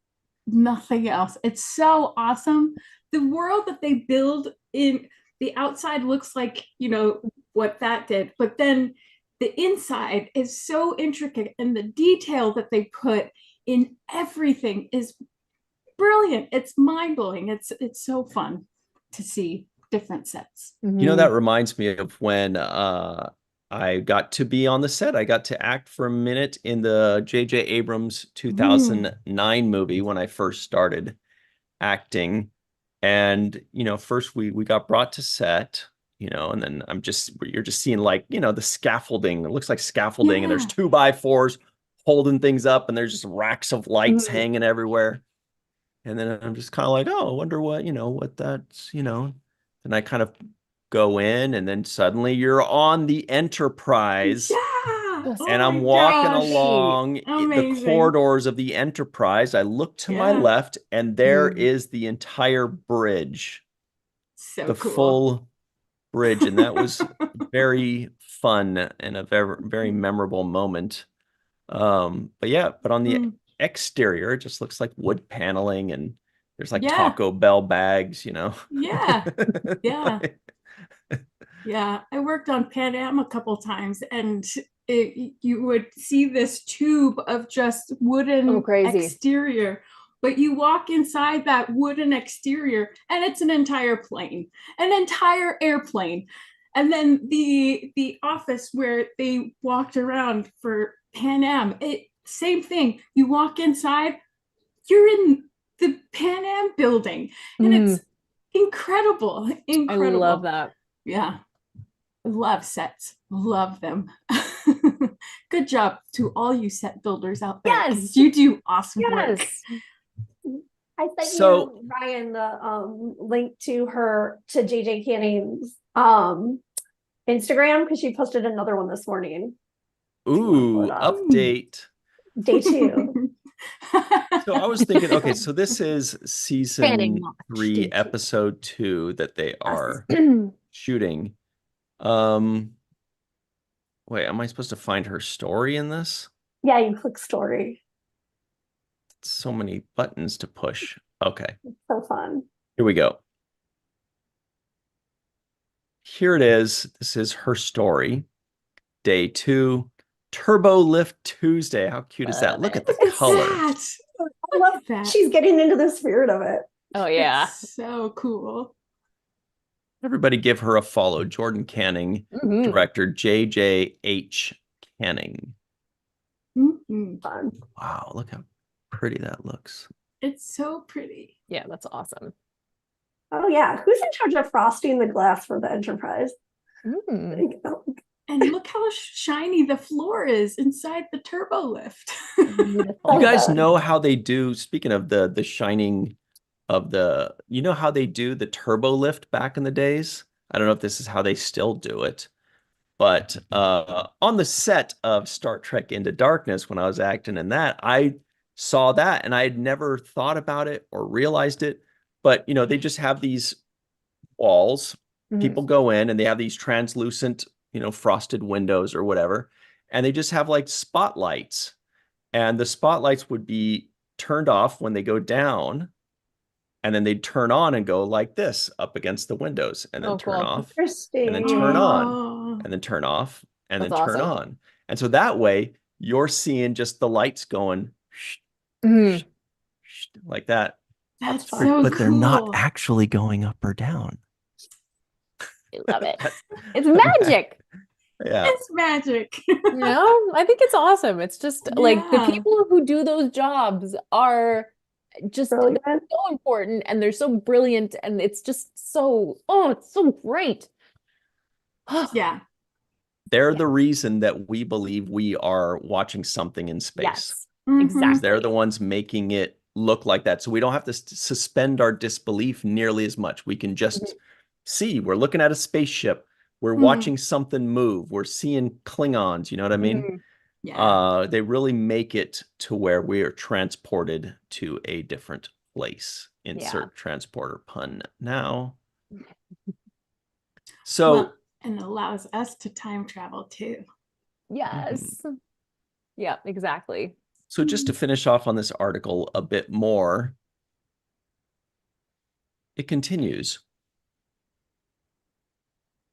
nothing else. It's so awesome. The world that they build in the outside looks like, you know, what that did, but then the inside is so intricate, and the detail that they put in everything is brilliant. It's mind-blowing. It's so fun to see different sets. You know, Mhm. that reminds me of when I got to be on the set. I got to act for a minute in the J.J. Abrams 2009 movie when I first started acting. And, you know, first we got brought to set, you know, and then you're just seeing, like, you know, the scaffolding. It looks like scaffolding, and there's Yeah. 2x4s holding things up, and there's just racks of lights Mhm. hanging everywhere. And then I'm just kind of like, oh, I wonder what, you know, what that's, you know. And I kind of go in, and then suddenly you're on the Enterprise. Yeah. Yes. And Oh I'm my walking gosh. along the Amazing. corridors of the Enterprise. I look to my Yeah. left, and there Mhm. is the entire bridge, So the cool. full bridge, and that was very fun and a very, very memorable moment. But on the exterior, it just looks like wood paneling, and there's like Taco Bell bags, Yeah. Yeah. I worked on Pan Am a couple times, and you would see this tube of just wooden exterior, but you walk inside that wooden exterior and it's an entire plane, an entire airplane. And then the office where they walked around for Pan Am, same thing. You walk inside, you're in the Pan Am building, and it's incredible. I love that. Yeah. Love sets. Love them. Good job to all you set builders out there. Yes. You do awesome work. I sent you, Ryan, the link to JJ Canning's Instagram, because she posted another one this morning. Ooh, update. Day 2. So I was thinking, okay, so this is season 3, episode 2 that they are shooting. Wait, am I supposed to find her story in this? Yeah, you click story. So many buttons to push. Okay. It's so fun. Here we go. Here it is. This is her story. Day 2. Turbo Lift Tuesday. How cute is that? Look at the color. I love that. She's getting into the spirit of it. Oh, yeah. It's so cool. Everybody give her a follow. Jordan Canning, director JJH Canning. Fun. Wow, look how pretty that looks. It's so pretty. Yeah, that's awesome. Oh, yeah. Who's in charge of frosting the glass for the Enterprise? And look how shiny the floor is inside the turbo lift. You guys know how they do, speaking of the shining of how they do the turbo lift back in the days? I don't know if this is how they still do it, but on the set of Star Trek Into Darkness, when I was acting in that, I saw that and I had never thought about it or realized it. But, they just have these walls, people go in and they have these translucent, frosted windows or whatever. And they just have like spotlights, and the spotlights would be turned off when they go down. And then they'd turn on and go like this up against the windows, and then turn off, and then turn on, and then turn off, and then turn on. And so that way you're seeing just the lights going like that. That's so cool. But they're not actually going up or down. I love it. It's magic. Yeah. It's magic. I think it's awesome. It's just like the people who do those jobs are just so important, and they're so brilliant, and it's just it's so great. Yeah. They're the reason that we believe we are watching something in space. Yes, exactly. They're the ones making it look like that. So we don't have to suspend our disbelief nearly as much. We can just see, we're looking at a spaceship. We're watching something move. We're seeing Klingons. You know what I mean? Yeah. They really make it to where we are transported to a different place. Insert transporter pun now. So, and it allows us to time travel too. Yes. Yeah, exactly. So just to finish off on this article a bit more, it continues.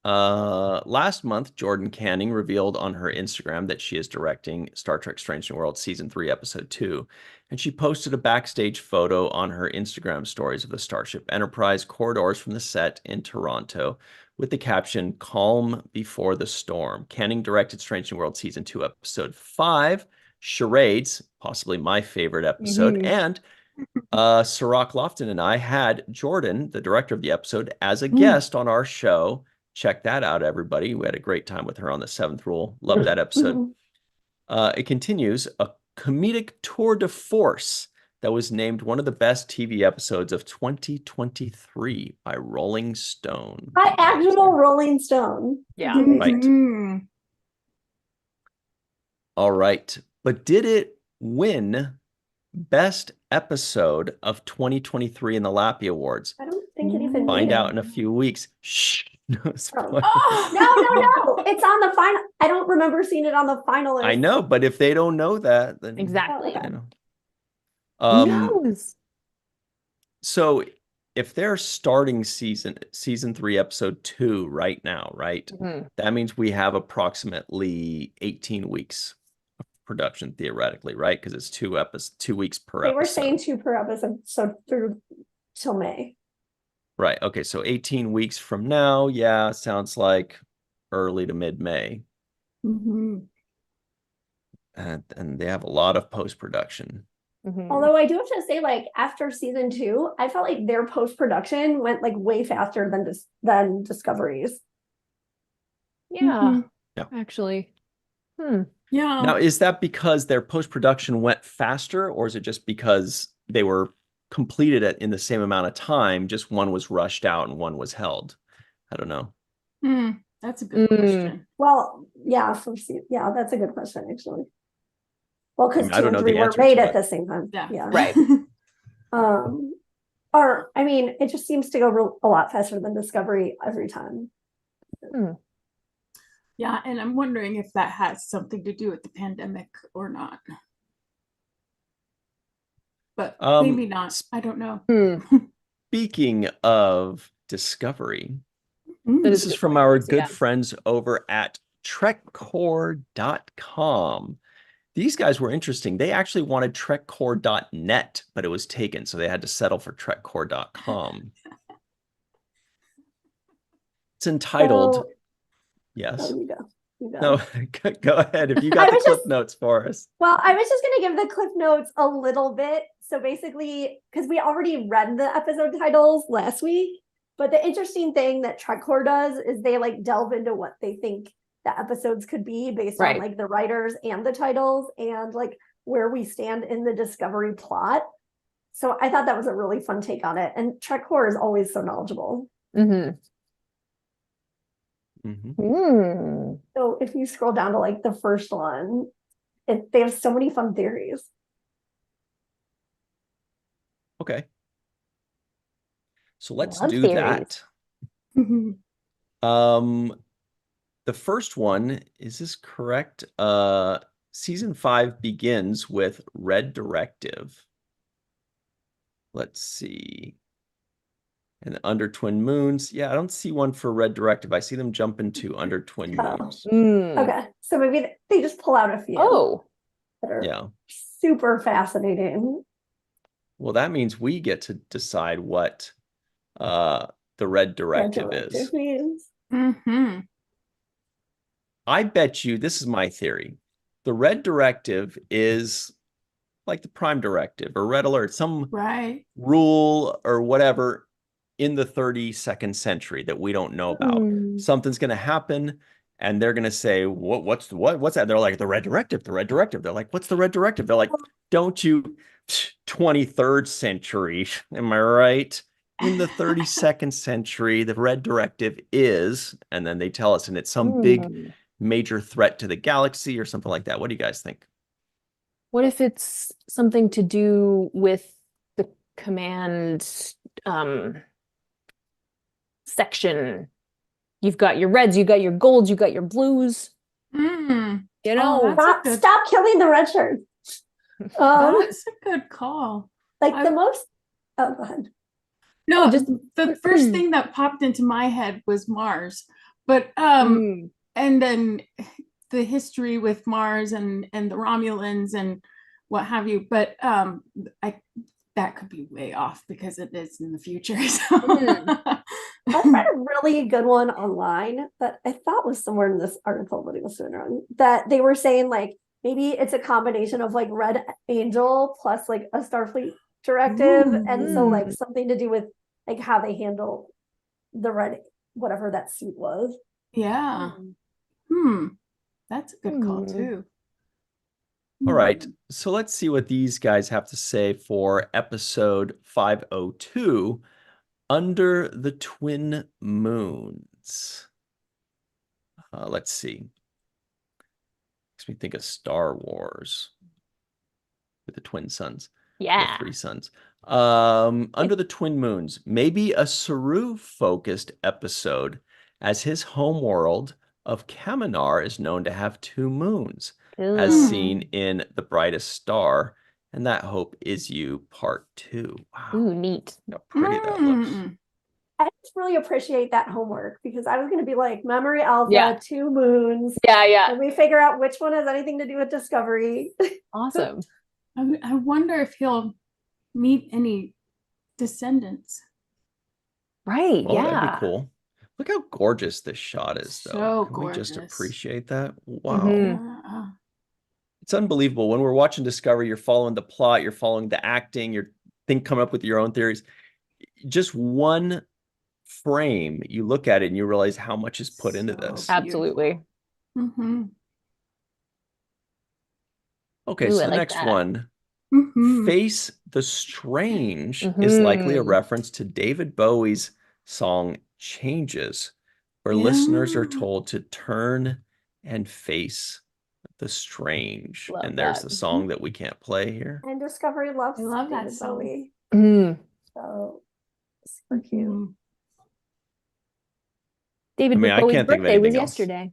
Last month, Jordan Canning revealed on her Instagram that she is directing Star Trek Strange New Worlds Season 3, Episode 2, and she posted a backstage photo on her Instagram stories of the Starship Enterprise corridors from the set in Toronto with the caption, "Calm Before the Storm." Canning directed Strange New Worlds Season 2, Episode 5, Charades, possibly my favorite episode, and Sirach Lofton and I had Jordan, the director of the episode, as a guest on our show. Check that out, everybody. We had a great time with her on the 7th Rule. Love that episode. It continues, a comedic tour de force that was named one of the best TV episodes of 2023 by Rolling Stone. By actual Rolling Stone. Yeah. Right. All right. But did it win Best Episode of 2023 in the Lappy Awards? I don't think it even Find out in a few weeks. Shh. No spoilers. Oh. No. It's on the final. I don't remember seeing it on the final list. I know, but if they don't know that, then Exactly. Oh, you know. Who knows? So if they're starting season 3, episode 2 right now, right? Mhm. That means we have approximately 18 weeks of production theoretically, right? Because it's 2 weeks per They episode. were saying 2 per episode, so through till May. Right. Okay. So 18 weeks from now, yeah, sounds like early to mid-May. Mm-hmm. And they have a lot of post-production. Mhm. Although I do have to say, like, after season 2, I felt like their post-production went like way faster than Discovery's. Yeah. Yeah. Actually. Yeah. Now, is that because their post-production went faster, or is it just because they were completed in the same amount of time, just one was rushed out and one was held? I don't know. That's a good question. Well, yeah, yeah, that's a good question, actually. Well, because I 2 don't and know 3 the were answer made to at it. the same time. Yeah. Right. Or I mean, it just seems to go a lot faster than Discovery every time. Yeah, and I'm wondering if that has something to do with the pandemic or not. But maybe not. I don't know. Speaking of Discovery, That this a is good from point, our Tracy, good yeah. friends over at trekcore.com. These guys were interesting. They actually wanted trekcore.net, but it was taken, so they had to settle for trekcore.com. It's entitled. Yes. Oh, you go. No, go ahead. If you got the clip notes for us. Well, I was just going to give the clip notes a little bit. So basically, because we already read the episode titles last week, but the interesting thing that Trekcore does is they like delve into what they think the episodes could be based on like the writers and the titles and like where we stand in the Discovery plot. So I thought that was a really fun take on it. And Trekcore is always so knowledgeable. So if you scroll down to like the first one, they have so many fun theories. Okay. So let's do that. The first one, is this correct? Season 5 begins with Red Directive. Let's see. And Under Twin Moons. Yeah, I don't see one for Red Directive. I see them jump into Under Twin Moons. Okay. So maybe they just pull out a few. That are super fascinating. Well, that means we get to decide what the Red Directive is. I bet you, this is my theory, the Red Directive is like the Prime Directive or Red Alert, some rule or whatever in the 32nd century that we don't know about. Something's going to happen and they're going to say, what's that? They're like, the Red Directive, the Red Directive. They're like, what's the Red Directive? They're like, don't you 23rd century, am I right? In the 32nd century, the Red Directive is, and then they tell us, and it's some big major threat to the galaxy or something like that. What do you guys think? What if it's something to do with the command section? You've got your reds, you got your golds, you got your blues. You know, stop killing the red shirts. That's a good call. Like the most. Oh, go ahead. No, just the first thing that popped into my head was Mars, but and then the history with Mars and the Romulans and what have you. But that could be way off because it is in the future. So. I read a really good one online that I thought was somewhere in this article, but it was soon wrong. That they were saying like maybe it's a combination of like Red Angel plus like a Starfleet directive, and so like something to do with like how they handle the red, whatever that suit was. Yeah. That's a good call too. All right, so let's see what these guys have to say for episode 502, Under the Twin Moons. Let's see. Makes me think of Star Wars with the twin suns. Yeah. The 3 suns. Under the Twin Moons, maybe a Saru-focused episode as his homeworld of Kaminar is known to have 2 moons, Ooh. as seen in The Brightest Star, and that hope is you, part 2. Wow, Ooh, neat. how pretty that looks. I just really appreciate that homework because I was going to be like Memory Alpha, Yeah. 2 moons. Yeah. And we figure out which one has anything to do with Discovery. Awesome. I wonder if he'll meet any descendants. Right. Oh, that'd be Yeah. cool. Look how gorgeous this shot is, though. So Can we just gorgeous. appreciate that? Wow. Mhm. It's unbelievable. When we're watching Discovery, you're following the plot, you're following the acting, you're coming up with your own theories. Just one frame, you look at it and you realize how much is put into this. Absolutely. Okay, Ooh, so I the like next that. one, Face the Strange, is likely a reference to David Bowie's song Changes, where listeners are told to turn and face the strange. Love And there's that. the song that we can't play here. And Discovery loves I love that David song. Bowie. Mm. So super cute. David I mean, I Bowie's can't think of birthday was anything else. yesterday.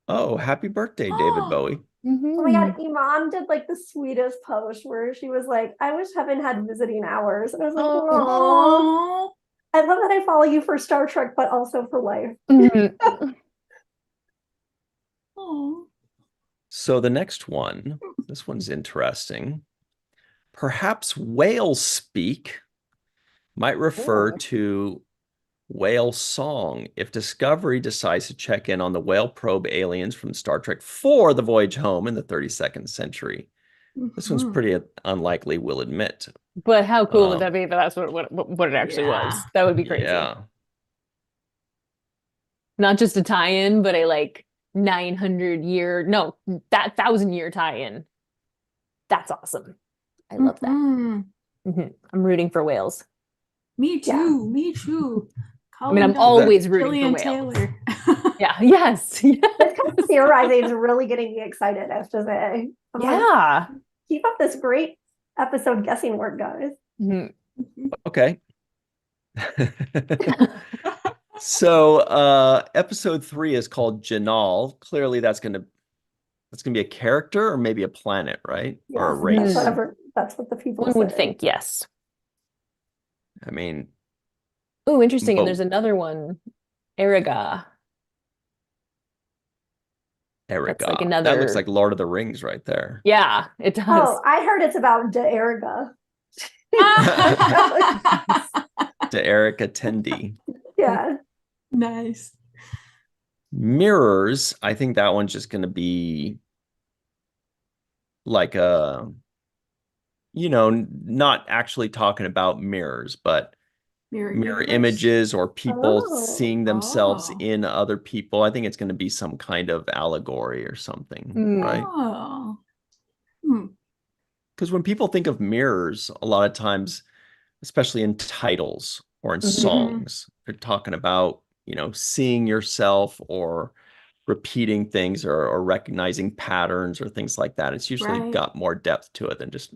Oh, happy birthday, David Bowie. Oh my God, Iman did like the sweetest post where she was like, I wish heaven had visiting hours. And I was like, oh, I love that I follow you for Star Trek, but also for life. So the next one, this one's interesting. Perhaps whale speak might refer to whale song if Discovery decides to check in on the whale probe aliens from Star Trek for the voyage home in the 32nd century. This one's pretty unlikely, we'll admit. But how cool would that be if that's what it actually was? That would be crazy. Yeah. Not just a tie-in, but a like 1,000-year tie-in. That's awesome. I love that. I'm rooting for whales. Me too. Me too. I mean, I'm always rooting for whales. Taylor. Yeah. Yes. This kind of theorizing is really getting me excited, I have to say. I'm like, keep up this great episode guessing work, guys. Okay. So episode 3 is called Janal. Clearly that's gonna be a character or maybe a planet, right? Yes, or a race. That's what the people One would say. think, yes. I mean, oh, interesting. And there's another one, Eriga. Eriga. Like another... That looks like Lord of the Rings right there. Yeah, it does. Oh, I heard it's about De Eriga. De Erica Tendi. Yeah. Nice. Mirrors. I think that one's just going to be like a, not actually talking about mirrors, but mirror images or people seeing themselves in other people. I think it's going to be some kind of allegory or something, right? Because when people think of mirrors, a lot of times, especially in titles or in songs, they're talking about, seeing yourself or repeating things or recognizing patterns or things like that. It's usually got more depth to it than just...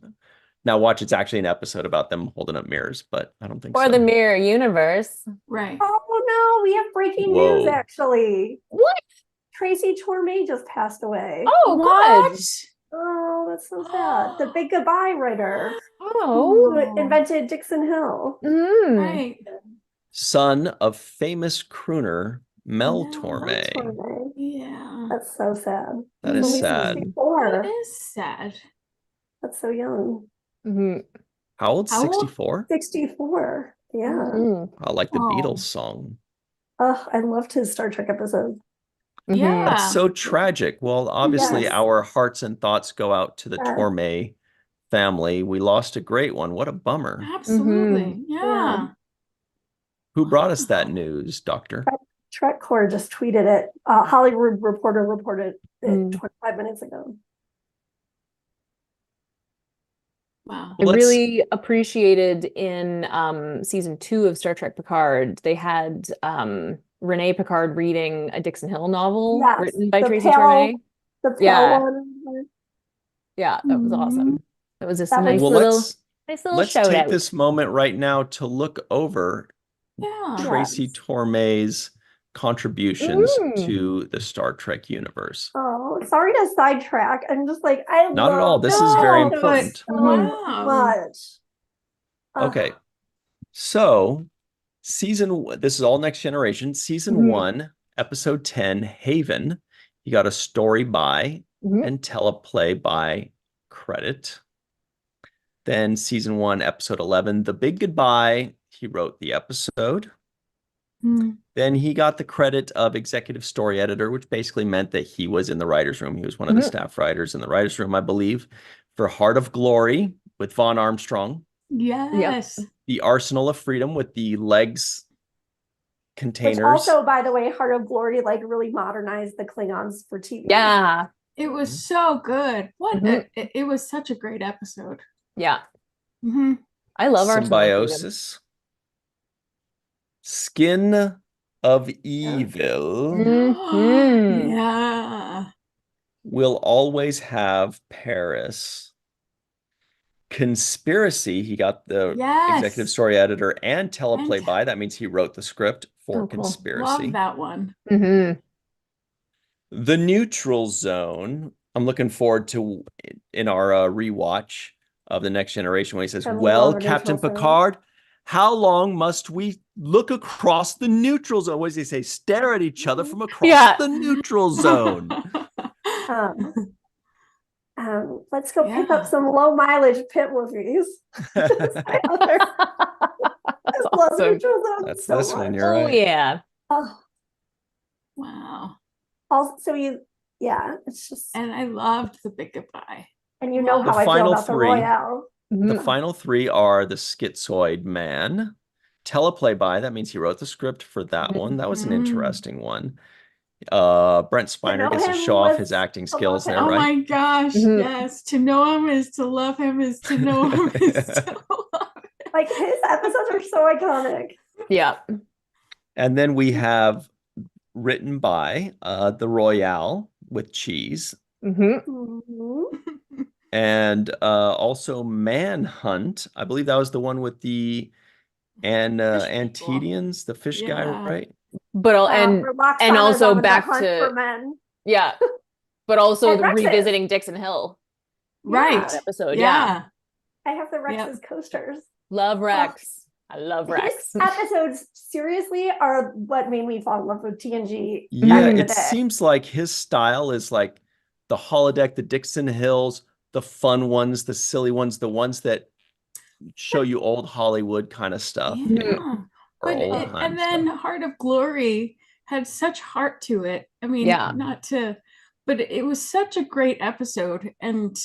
Now watch, it's actually an episode about them holding up mirrors, but I don't think so. Or the mirror universe. Right. Oh no, we have breaking news actually. What? Tracy Tormé just passed away. Oh, what? good. Oh, that's so sad. The big goodbye writer. Oh. Who invented Dixon Hill. Right. Son of famous crooner Mel Tormé. Yeah. That's so sad. That is sad. 64. That is sad. That's so young. How old? 64? 64. Yeah. I like the Beatles song. Oh, I loved his Star Trek episode. Yeah. That's so tragic. Well, obviously our hearts and thoughts go out to the Tormé family. We lost a great one. What a bummer. Absolutely. Yeah. Who brought us that news, Doctor? Trek Core just tweeted it. Hollywood Reporter reported it 25 minutes ago. Wow. I really appreciated in season 2 of Star Trek Picard, they had Renee Picard reading a Dixon Hill novel written by Tracy Tormé. The pale one. Yeah, that was awesome. It was just a nice well, little let's shout take out. this moment right now to look over Tracy Tormé's contributions to the Star Trek universe. Oh, sorry to sidetrack. I'm just like, I Not at all. love This is very important. so Wow. much. Okay. So this is all Next Generation. Season 1, episode 10, Haven. You got a story by and teleplay by credit. Then season 1, episode 11, The Big Goodbye. He wrote the episode. Then he got the credit of executive story editor, which basically meant that he was in the writer's room. He was one of the staff writers in the writer's room, I believe, for Heart of Glory with Vaughn Armstrong. Yes. Yep. The Arsenal of Freedom with the legs containers. Which also, by the way, Heart of Glory like really modernized the Klingons for TV. Yeah. It was so good. It was such a great episode. Yeah. I love our Symbiosis. Skin of Evil. Yeah. Will always have Paris. Conspiracy. He got the executive story editor and teleplay by. That means he wrote the script for Conspiracy. Love that one. The Neutral Zone. I'm looking forward to in our rewatch of the Next Generation when he says, "Well, Captain Picard, how long must we look across the neutral zone?" What does he say? Stare at each other from across the neutral zone. Let's go pick up some low mileage pit movies. That's awesome. That's so this one. You're right. Oh yeah. Wow. Also, it's just. And I loved The Big Goodbye. And you know how I feel about the Royale. The final 3 are The Schizoid Man. Teleplay by, that means he wrote the script for that one. That was an interesting one. Brent Spiner gets to show off his acting skills there, right? Oh my gosh, yes. To know him is to love him, is to know him is to love him. Like, his episodes are so iconic. Yeah. And then we have written by The Royale with cheese. And also Manhunt. I believe that was the one with the Antedians, the fish guy, right? But and also back to but also revisiting Dixon Hill, right? Episode, I have the Rex's coasters. Love Rex. I love Rex. His episodes seriously are what made me fall in love with TNG. Yeah, it seems like his style is like the holodeck, the Dixon Hills, the fun ones, the silly ones, the ones that show you old Hollywood kind of stuff. And then Heart of Glory had such heart to it. I mean, but it was such a great episode. And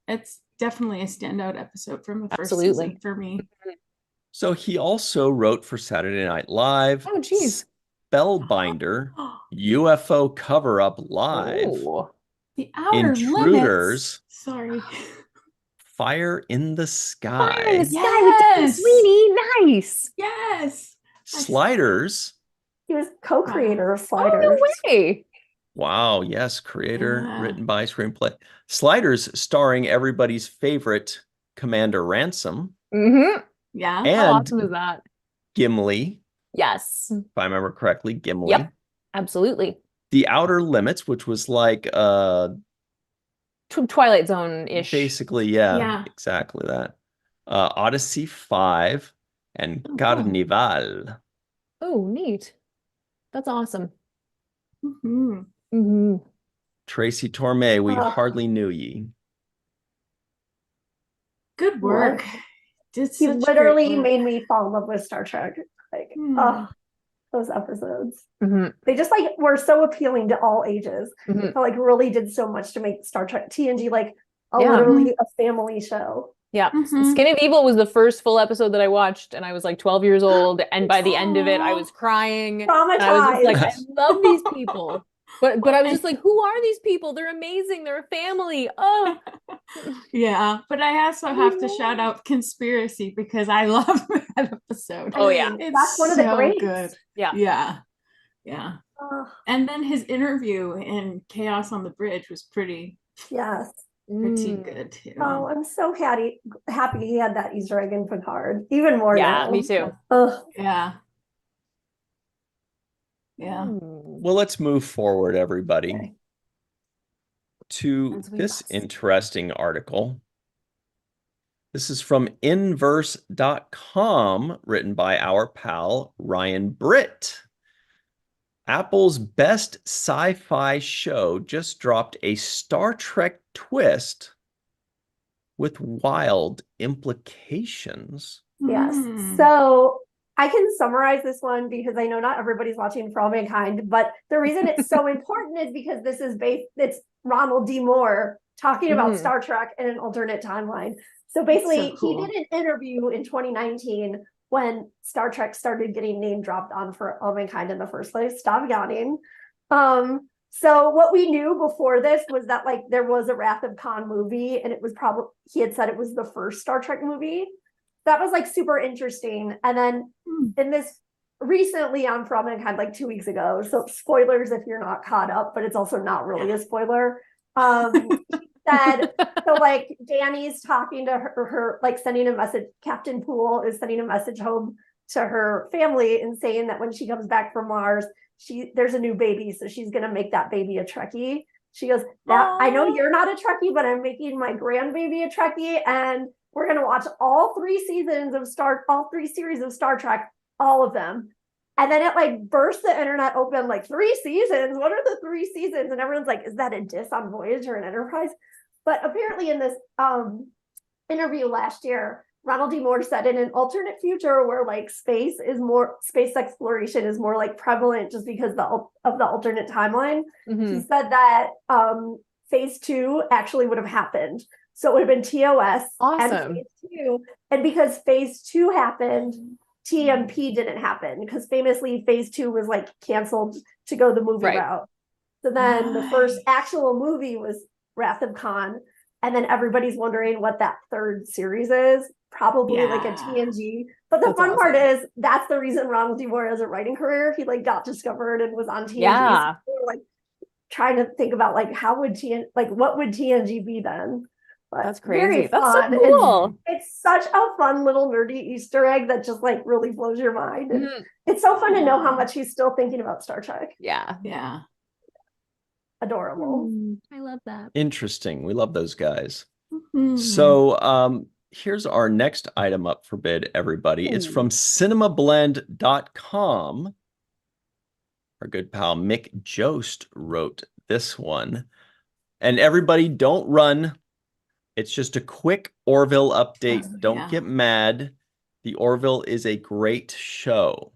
it's definitely a standout episode from the first season for me. So he also wrote for Saturday Night Live. Oh, geez. Spellbinder, UFO Cover-Up Live. The Outer Intruders. Limits. Sorry. Fire in the Sky. Fire in the Sky with Tim Sweeney. Nice. Yes. Sliders. He was co-creator of Sliders. Oh, no way. Wow. Yes. Creator, written by, screenplay. Sliders, starring everybody's favorite Commander Ransom. Yeah. And how awesome is that? Gimli. Yes. If I remember correctly, Gimli. Yep. Absolutely. The Outer Limits, which was like Twilight Zone-ish. Basically, exactly that. Odyssey 5 and Carnival. Oh, neat. That's awesome. Tracy Tormé, we hardly knew ye. Good work. He literally made me fall in love with Star Trek. Like, those episodes. They just like were so appealing to all ages. So, like, really did so much to make Star Trek TNG like literally a family show. Yeah. Skin of Evil was the first full episode that I watched, and I was like 12 years old, and by the end of it I was crying. Traumatized. I was just like, I love these people. But I was just like, who are these people? They're amazing. They're a family. Oh. Yeah, but I also have to shout out Conspiracy because I love that episode. Oh yeah. That's one of the greats. Good. Yeah. And then his interview in Chaos on the Bridge was pretty good too. Oh, I'm so happy he had that Easter egg in Picard. Even more now. Me too. Yeah. Yeah. Well, let's move forward, everybody, Okay. to As we this must. interesting article. This is from inverse.com, written by our pal Ryan Britt. Apple's best sci-fi show just dropped a Star Trek twist with wild implications. Yes. Mm. So I can summarize this one because I know not everybody's watching For All Mankind, but the reason it's so important is because it's Ronald D. Moore talking about Star Trek in an alternate timeline. So basically, so cool. he did an interview in 2019 when Star Trek started getting name dropped on For All Mankind in the first place. Stop yawning. So what we knew before this was that like there was a Wrath of Khan movie, and it was probably, he had said it was the first Star Trek movie. That was like super interesting. And then in this recently on For All Mankind, like 2 weeks ago, so spoilers if you're not caught up, but it's also not really a spoiler. Said, so like Danny's talking to her, like sending a message, Captain Poole is sending a message home to her family and saying that when she comes back from Mars, there's a new baby, so she's gonna make that baby a Trekkie. She goes, "That I know you're not a Trekkie, but I'm making my grandbaby a Trekkie, and we're gonna watch all three series of Star Trek, all of them." And then it like burst the internet open, like 3 seasons. What are the 3 seasons? And everyone's like, is that a diss on Voyager and Enterprise? But apparently in this interview last year, Ronald D. Moore said in an alternate future where like space exploration is more like prevalent just because of the alternate timeline. He said that phase 2 actually would have happened. So it would have been TOS and phase 2. And because phase 2 happened, TMP didn't happen because famously phase 2 was like canceled to go the movie route. So then the first actual movie was Wrath of Khan. And then everybody's wondering what that third series is. Probably like a TNG. But the fun part is that's the reason Ronald D. Moore has a writing career. He like got discovered and was on TNG. Yeah. So we were, like trying to think about like what would TNG be then? But that's crazy. Very That's fun. so cool. It's such a fun little nerdy Easter egg that just like really blows your mind. And it's so fun to know how much he's still thinking about Star Trek. Yeah. Yeah. Adorable. I love that. Interesting. We love those guys. So here's our next item up for bid, everybody. It's from cinemablend.com. Our good pal Mick Jost wrote this one. And everybody, don't run. It's just a quick Orville update. Don't get mad. The Orville is a great show.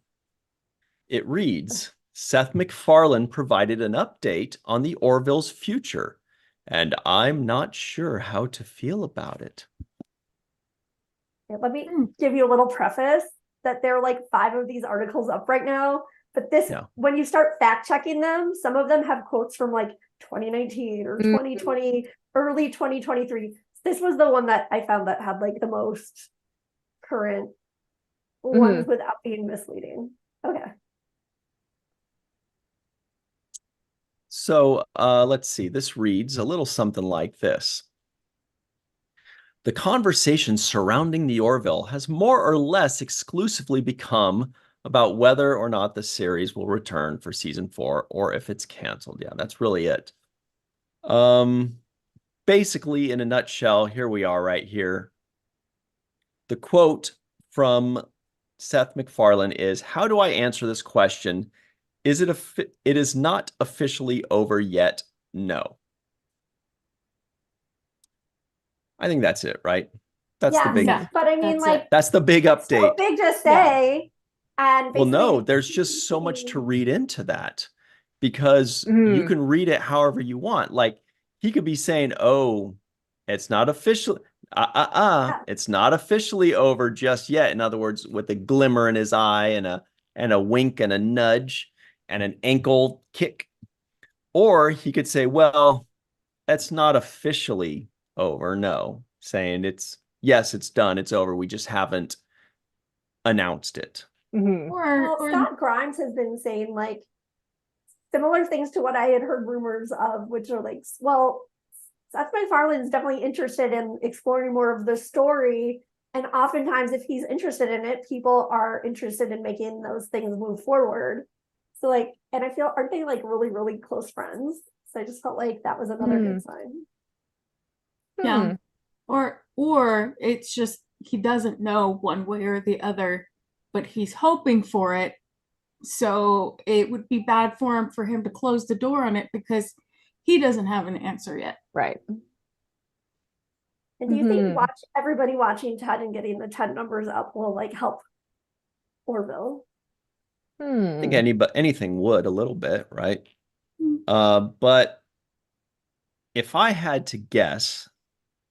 It reads, Seth MacFarlane provided an update on the Orville's future, and I'm not sure how to feel about it. Let me give you a little preface that there are like 5 of these articles up right now. But when you start fact checking them, some of them have quotes from like 2019 or 2020, early 2023. This was the one that I found that had like the most current ones without being misleading. Okay. So let's see. This reads a little something like this. The conversation surrounding the Orville has more or less exclusively become about whether or not the series will return for season 4 or if it's canceled. Yeah, that's really it. Basically, in a nutshell, here we are right here. The quote from Seth MacFarlane is, how do I answer this question? It is not officially over yet. No. I think that's it, right? That's the big. But I mean, that's the big update. So big to say. And well, no, there's just so much to read into that because you can read it however you want. Like he could be saying, "Oh, it's not official. It's not officially over just yet." In other words, with a glimmer in his eye and a wink and a nudge and an ankle kick. Or he could say, "Well, that's not officially over." No, saying yes, it's done. It's over. We just haven't announced it. Scott Grimes has been saying like similar things to what I had heard rumors of, which are like, well, Seth MacFarlane is definitely interested in exploring more of the story. And oftentimes, if he's interested in it, people are interested in making those things move forward. So like, and I feel, aren't they like really, really close friends? So I just felt like that was another good sign. Yeah. Or it's just he doesn't know one way or the other, but he's hoping for it. So it would be bad for him to close the door on it because he doesn't have an answer yet. Right. And do you think everybody watching Ted and getting the Ted numbers up will like help Orville? I think anything would a little bit, right? But if I had to guess,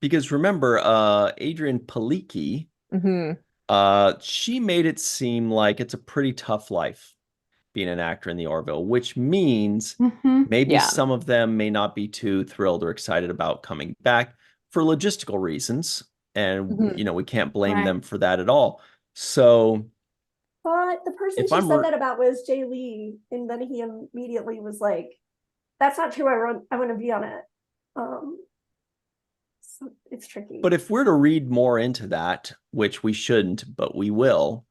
because remember, Adrian Palicki, she made it seem like it's a pretty tough life being an actor in the Orville, which means maybe some of them may not be too thrilled or excited about coming back for logistical reasons. And, you know, we can't blame them for that at all. So, but the person she said that about was Jay Lee. And then he immediately was like, that's not true. I want to be on it. So it's tricky. But if we're to read more into that, which we shouldn't, but we will,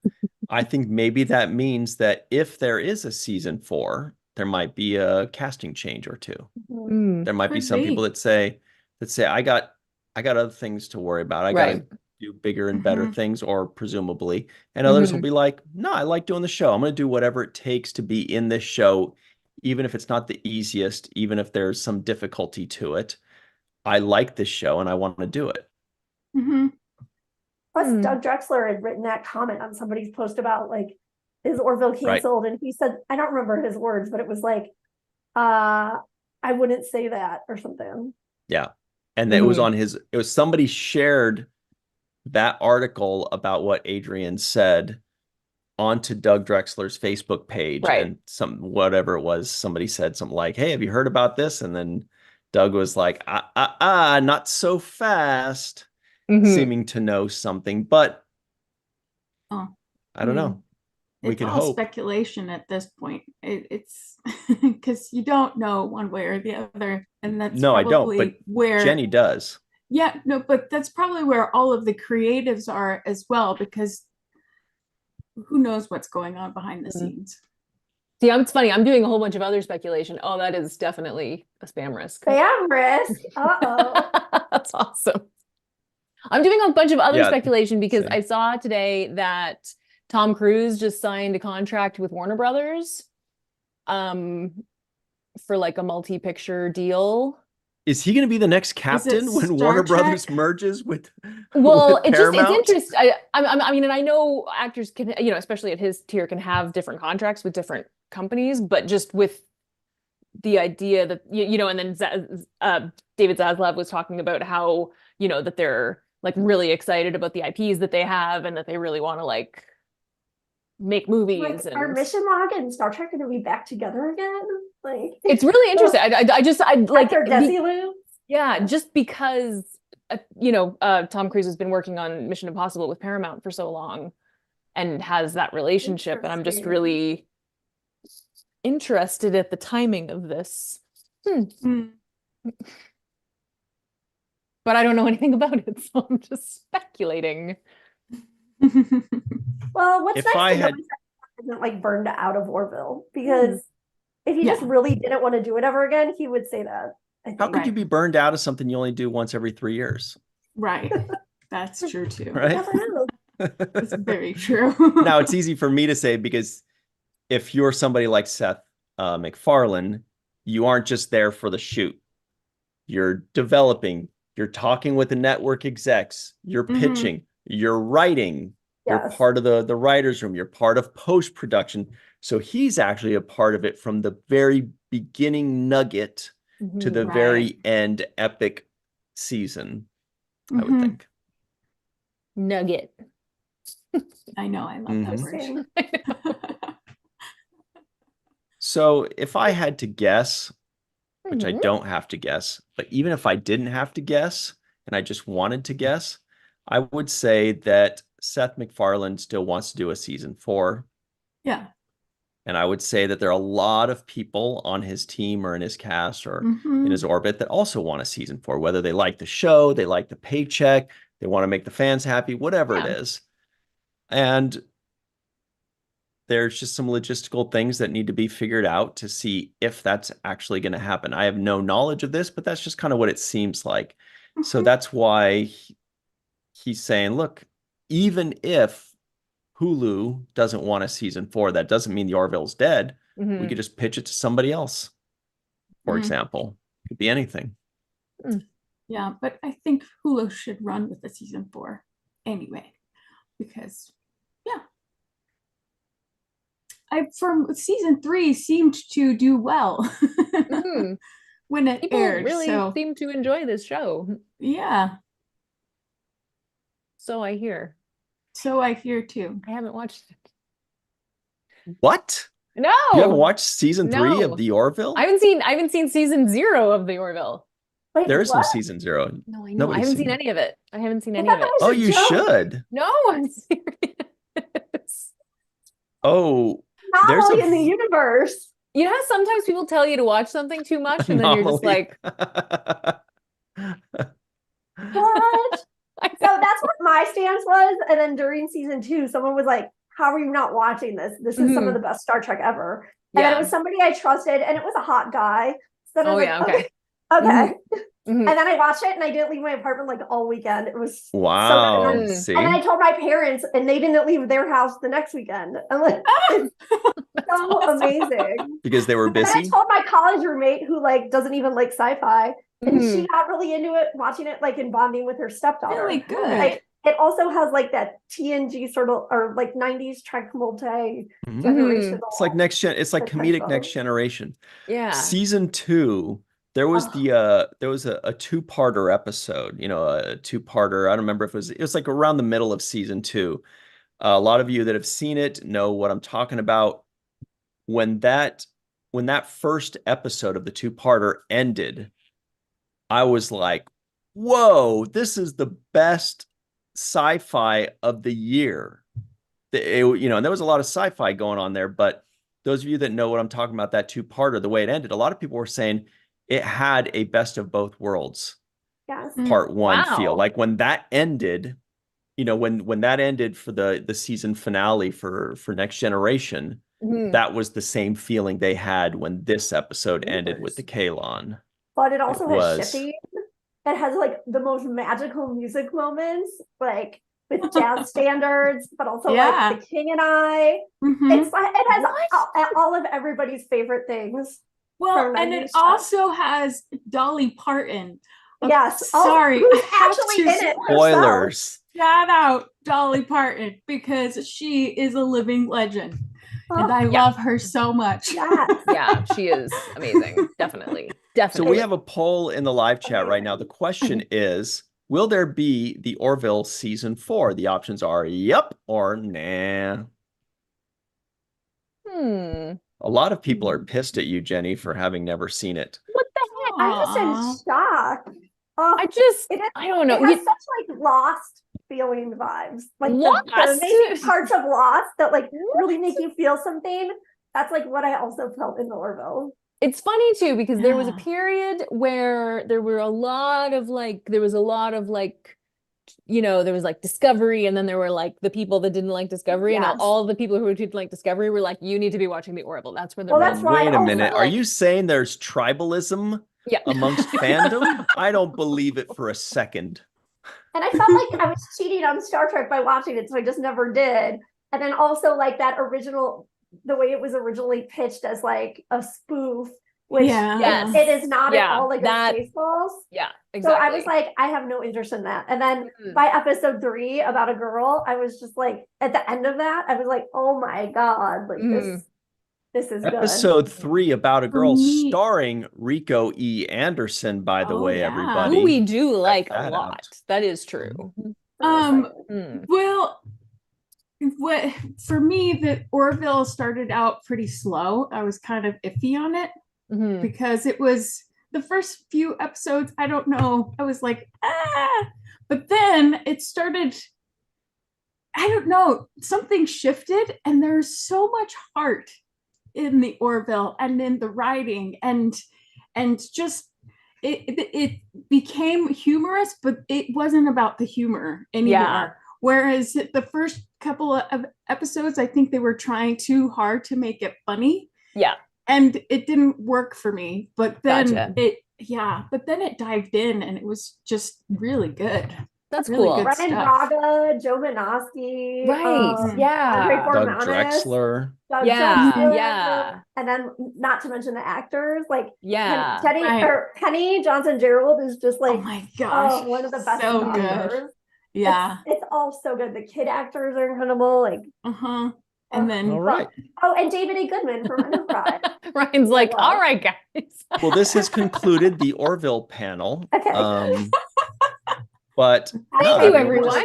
I think maybe that means that if there is a season 4, there might be a casting change or two. There might be some people that say, I got other things to worry about. I got to do bigger and better things, or presumably. And others will be like, no, I like doing the show. I'm going to do whatever it takes to be in this show, even if it's not the easiest, even if there's some difficulty to it. I like this show and I want to do it. Plus, Doug Drexler had written that comment on somebody's post about like, is Orville canceled? And he said, I don't remember his words, but it was like, I wouldn't say that or something. Yeah. And it was on somebody shared that article about what Adrian said onto Doug Drexler's Facebook page. And whatever it was, somebody said something like, hey, have you heard about this? And then Doug was like, not so fast, seeming to know something, but I don't know. We can hope. Speculation at this point. It's because you don't know one way or the other, and that's I don't. But where Jenny does. Yeah, no, but that's probably where all of the creatives are as well, because who knows what's going on behind the scenes. See, it's funny. I'm doing a whole bunch of other speculation. Oh, that is definitely a spam risk. Spam risk. That's awesome. I'm doing a bunch of other speculation because I saw today that Tom Cruise just signed a contract with Warner Brothers for like a multi-picture deal. Is he going to be the next captain when Warner Brothers merges with Well, with Paramount? It's interesting. I mean, and I know actors can, you know, especially at his tier, can have different contracts with different companies, but just with the idea that, you know, and then David Zaslav was talking about how, you know, that they're like really excited about the IPs that they have and that they really want to like make movies. Like, are Mission Log and Star Trek going to be back together again? Like, it's really interesting. I like their Desilu. Yeah, just because you know, Tom Cruise has been working on Mission Impossible with Paramount for so long and has that relationship, and I'm just really interested at the timing of this. But I don't know anything about it, so I'm just speculating. Well, what's nice to know is that isn't like burned out of Orville, because if he just really didn't want to do it ever again, he would say that. How could you be burned out of something you only do once every 3 years? Right. That's true too. Right? That's very true. Now, it's easy for me to say, because if you're somebody like Seth MacFarlane, you aren't just there for the shoot. You're developing, you're talking with the network execs, you're pitching, you're writing, you're part of the writer's room, you're part of post-production. So he's actually a part of it from the very beginning nugget to the very end epic season, I would think. Nugget. I know, I love that word. So if I had to guess, which I don't have to guess, but even if I didn't have to guess and I just wanted to guess, I would say that Seth MacFarlane still wants to do a season 4. Yeah. And I would say that there are a lot of people on his team or in his cast or in his orbit that also want a season 4, whether they like the show, they like the paycheck, they want to make the fans happy, whatever it is. And there's just some logistical things that need to be figured out to see if that's actually going to happen. I have no knowledge of this, but that's just kind of what it seems like. So that's why he's saying, look, even if Hulu doesn't want a season 4, that doesn't mean the Orville's dead. We could just pitch it to somebody else, for example. Could be anything. Yeah, but I think Hulu should run with the season 4 anyway, because from season 3 seemed to do well when it People aired. really seem to enjoy this show. Yeah. So I hear. So I hear too. I haven't watched it. What? No. You haven't watched season 3 of No. the Orville? I haven't seen season 0 of the Orville. Wait, There is no what? season 0. No, I know. I haven't seen any of it. I haven't seen any thought of it. that was Oh, a you joke. should. No, I'm serious. Oh, there's Anomaly a in the universe. You know how sometimes people tell you to watch something too much and then you're just anomaly. like, What? So that's what my stance was. And then during season 2, someone was like, how are you not watching this? This is some of the best Star Trek ever. And then it was somebody I trusted, and it was a hot guy. So then I was like, okay. okay. Mhm. And then I watched it, and I didn't leave my apartment like all weekend. It was Wow. so good. See? And then I told my parents, and they didn't leave their house the next weekend. I'm like, it's so amazing. Because they were And then I busy? told my college roommate, who like doesn't even like sci-fi, and Mhm. she got really into it, watching it like and bonding with her stepdaughter. Really good. Like, it also has like that TNG sort of, or like 90s Trek multi Mhm. generational. It's like it's like That type comedic of- Next Generation. Yeah. Season 2, there was a 2-parter episode, a 2-parter. I don't remember if it was like around the middle of season 2. A lot of you that have seen it know what I'm talking about. When that first episode of the 2-parter ended, I was like, whoa, this is the best sci-fi of the year. And there was a lot of sci-fi going on there, but those of you that know what I'm talking about, that 2-parter, the way it ended, a lot of people were saying it had a best of both worlds Yes. part 1 Wow. feel. Like when that ended, when that ended for the season finale for Next Generation, that was the same feeling they had when this episode ended with the Kaylon. But it also It has was. shipping. It has like the most magical music moments, like with jazz standards, but also Yeah. like The King and I. Mhm. It's like it has all of everybody's favorite things. Well, from and 90s it stuff. also has Dolly Parton. I'm Yes. sorry. Who's I have actually to in it? Spoilers. shout out Dolly Parton because she is a living legend. And I Yeah. love her so much. Yes. Yeah, she is amazing. Definitely. So we have a poll in the live chat right now. The question is, will there be the Orville season 4? The options are yep or nah. A lot of people are pissed at you, Jenny, for having never seen it. What the heck? I'm just in shock. Oh, I don't know. It has such like Lost feeling vibes. Like the Lost? amazing parts of Lost that like really make you feel something. That's like what I also felt in the Orville. It's funny too, because there was a Yeah. period where there was a lot of like, there was like Discovery, and then there were like the people that didn't like Discovery, Yes. and all the people who didn't like Discovery were like, you need to be watching the Orville. That's when Well, that's right. Wait a also, minute. Are like- you saying there's tribalism Yeah. amongst fandom? I don't believe it for a second. And I felt like I was cheating on Star Trek by watching it, so I just never did. And then also like that original, the way it was originally pitched as like a spoof, which Yeah. it is not Yeah, at all like that- a Spaceballs. Yeah, So exactly. I was like, I have no interest in that. And then Mhm. by episode 3 about a girl, I was just like, at the end of that, I was like, oh my God, like this is good. Episode 3 about a girl me- starring Rico E. Anderson, by the Oh, way, yeah. everybody. Who we do like a that lot. out. That is true. Well, what for me, the Orville started out pretty slow. I was kind of iffy on it Mhm. because it was the first few episodes. I don't know. I was like, but then it started. I don't know. Something shifted, and there's so much heart in the Orville and in the writing, and just it became humorous, but it wasn't about the humor anymore. Yeah. Whereas the first couple of episodes, I think they were trying too hard to make it funny. Yeah. And it didn't work for me. But then Gotcha. it dived in and it was just really good. That's really cool. good Brennan stuff. Braga, Joe Manosky, Right. Yeah. Andre Doug Formanis, Drexler. Doug Yeah. Drexler, Yeah. and then not to mention the actors like Yeah. Penny Johnson-Gerald is just like Oh my gosh, one of the best so actors. good. Yeah, it's all so good. The kid actors are incredible. Like and then all right. And David A. Goodman from Enterprise. Ryan's like, all right, guys. Well, this has concluded the Orville panel. Okay. But Thank you, everyone.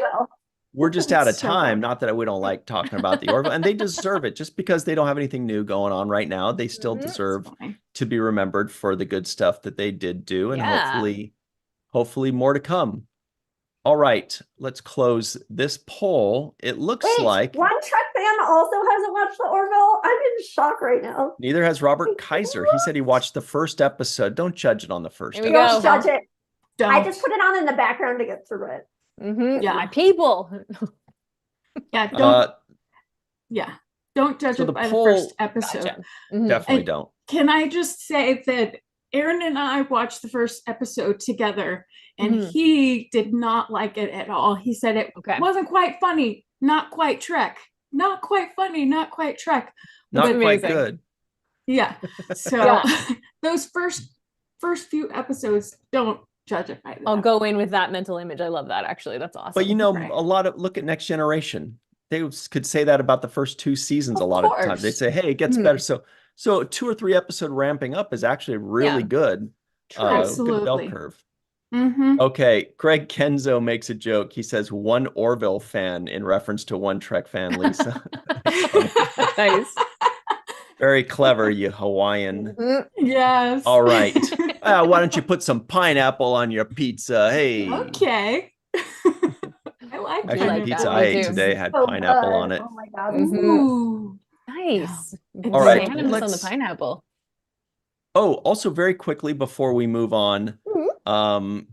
We're just out of time. Not that we don't like talking about the Orville, and they deserve it. Just because they don't have anything new going on right now, they still deserve to be remembered for the good stuff that they did do, and hopefully more to come. All right, let's close this poll. It looks like one Trek fan also hasn't watched the Orville. I'm in shock right now. Neither has Robert Kaiser. He said he watched the first episode. Don't judge it on the first episode. Don't judge it. Don't. I just put it on in the background to get through it. Yeah, my people. Don't judge it by the first episode. Gotcha. Definitely don't. Can I just say that Aaron and I watched the first episode together, and he did not like it at all. He said it wasn't quite funny, not quite Trek, not quite funny, not quite Trek, not quite good. Yeah. So those first few episodes, don't judge it by that. I'll go in with that mental image. I love that, actually. That's awesome. But look at Next Generation. They could say that about the first 2 seasons a lot of times. They say, hey, it gets better. So 2 or 3 episode ramping up is actually really good. Absolutely. Good bell curve. Okay, Greg Kenzo makes a joke. He says, one Orville fan in reference to one Trek fan, Lisa. Nice. Very clever, you Hawaiian. Yes. All right. Why don't you put some pineapple on your pizza? Hey. Okay. I like Actually, that. the pizza I ate today had pineapple on it. Oh my God. Ooh. Nice. All right. Unanimous on the pineapple. Oh, also very quickly before we move on,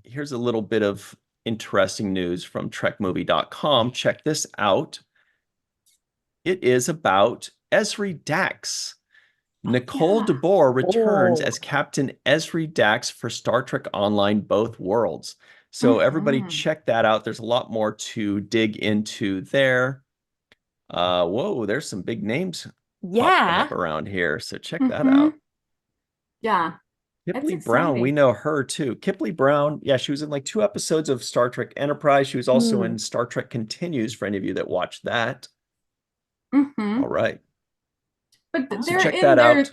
here's a little bit of interesting news from trekmovie.com. Check this out. It is about Ezri Dax. Nicole DeBoer returns as Captain Ezri Dax for Star Trek Online Both Worlds. So everybody check that out. There's a lot more to dig into there. Whoa, there's some big names up around here. So check that out. Yeah. Kipley Brown, we know her too. Kipley Brown, she was in like 2 episodes of Star Trek Enterprise. She was also in Star Trek Continues for any of you that watched that. All right. But they're in their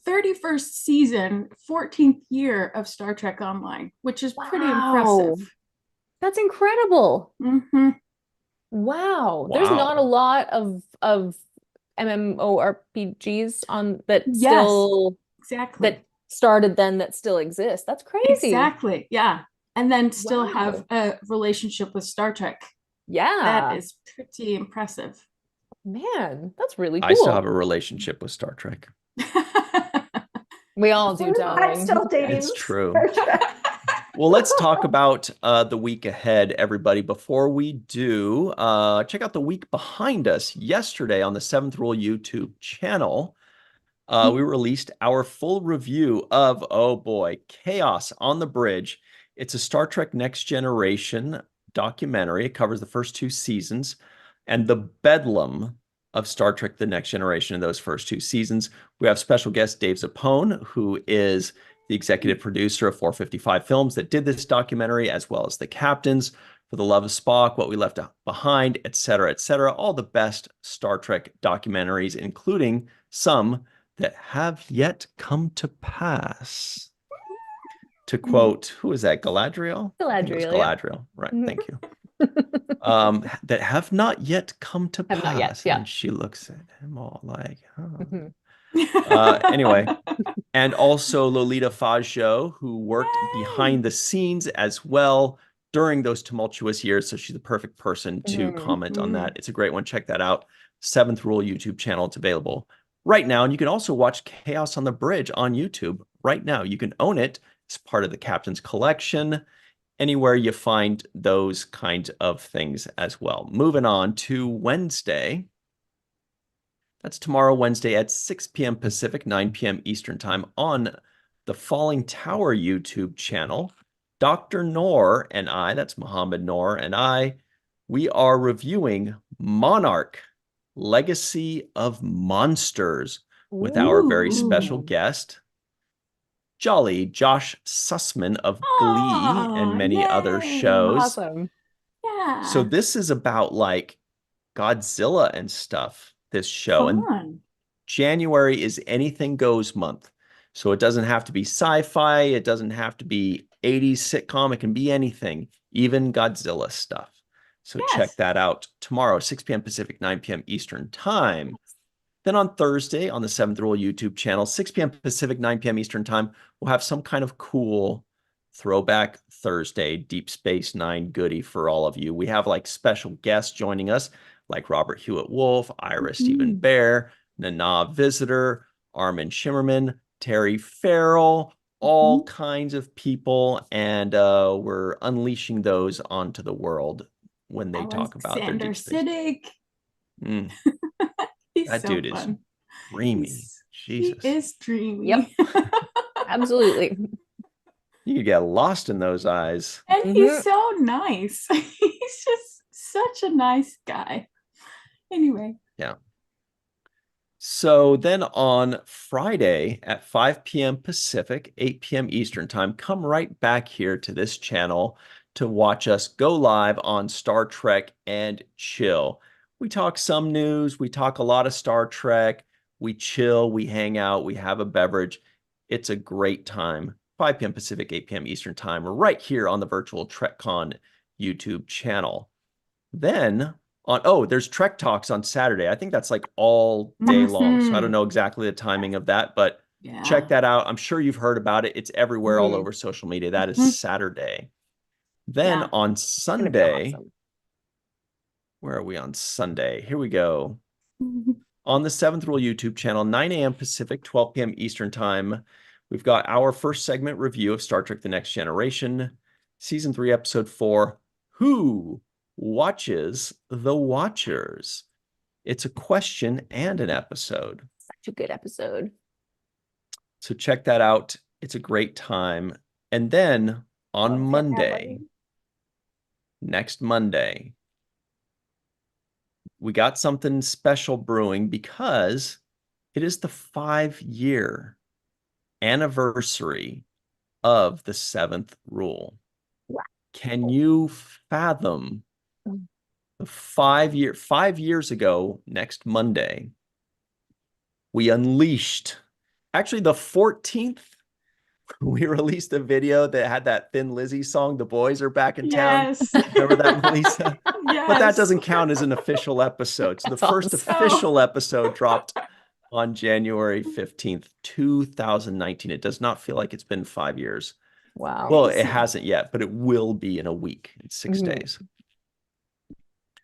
31st season, 14th year of Star Trek Online, which is pretty impressive. That's incredible. Wow. There's not a lot of MMORPGs on that still that started then that still exist. That's crazy. Exactly. Yeah. And then still have a relationship with Star Trek. Yeah. That is pretty impressive. Man, that's really cool. I still have a relationship with Star Trek. We all do, darling. I'm still dating. It's true. Well, let's talk about the week ahead, everybody. Before we do, check out the week behind us. Yesterday on the 7th Rule YouTube channel, we released our full review of, Chaos on the Bridge. It's a Star Trek Next Generation documentary. It covers the first 2 seasons and the bedlam of Star Trek The Next Generation in those first 2 seasons. We have special guest Dave Zappone, who is the executive producer of 455 Films that did this documentary, as well as the captains for The Love of Spock, What We Left Behind, etc., etc. All the best Star Trek documentaries, including some that have yet come to pass. To quote, who is that? Galadriel? Galadriel. Galadriel. Right. Thank you. That have not yet come to pass. Not yet, and she looks at him all like, anyway, and also Lolita Faggio, who worked behind the scenes as well during those tumultuous years. So she's the perfect person to comment on that. It's a great one. Check that out. 7th Rule YouTube channel. It's available right now. And you can also watch Chaos on the Bridge on YouTube right now. You can own it. It's part of the Captain's Collection. anywhere you find those kinds of things as well. Moving on to Wednesday. That's tomorrow, Wednesday at 6 p.m. Pacific, 9 p.m. Eastern Time on the Falling Tower YouTube channel. Dr. Noor and I, that's Muhammad Noor and I, we are reviewing Monarch, Legacy of Monsters with our very special guest, Jolly Josh Sussman of Glee and many other shows. Awesome. Yeah. So this is about like Godzilla and stuff, this show. Fun. And January is anything goes month. So it doesn't have to be sci-fi. It doesn't have to be 80s sitcom. It can be anything, even Godzilla stuff. So check that out tomorrow, 6 p.m. Pacific, 9 p.m. Eastern Time. Then on Thursday on the 7th Rule YouTube channel, 6 p.m. Pacific, 9 p.m. Eastern Time, we'll have some kind of cool Throwback Thursday Deep Space Nine goodie for all of you. We have like special guests joining us, like Robert Hewitt Wolf, Ira Stephen Bear, Nana Visitor, Armin Shimmerman, Terry Farrell, all kinds of people. And we're unleashing those onto the world when they talk about their Deep Space. Siddick. That so dude fun. Is dreamy. Jesus. He is dreamy. Yep. Absolutely. You could get lost in those eyes. And he's so nice. He's just such a nice guy. Anyway. Yeah. So then on Friday at 5 p.m. Pacific, 8 p.m. Eastern Time, come right back here to this channel to watch us go live on Star Trek and chill. We talk some news. We talk a lot of Star Trek. We chill. We hang out. We have a beverage. It's a great time. 5 p.m. Pacific, 8 p.m. Eastern Time. We're right here on the virtual TrekCon YouTube channel. Then there's Trek Talks on Saturday. I think that's like all day long. So I don't know exactly the timing of that, but check that out. I'm sure you've heard about it. It's everywhere all over social media. That is Saturday. Then on Sunday, where are we on Sunday? Here we go. On the 7th Rule YouTube channel, 9 a.m. Pacific, 12 p.m. Eastern Time, we've got our first segment review of Star Trek The Next Generation, Season 3, Episode 4, Who Watches the Watchers? It's a question and an episode. Such a good episode. So check that out. It's a great time. And then on Monday, next Monday, we got something special brewing because it is the 5-year anniversary of the 7th Rule. Wow. Can you fathom the 5 years ago, next Monday, we unleashed, actually the 14th, we released a video that had that Thin Lizzy song, The Boys Are Back in Town. Remember that, Melissa? But that doesn't count as an official episode. So the first official episode dropped on January 15th, 2019. It does not feel like it's been 5 years. Wow. Well, it hasn't yet, but it will be in a week. It's 6 days.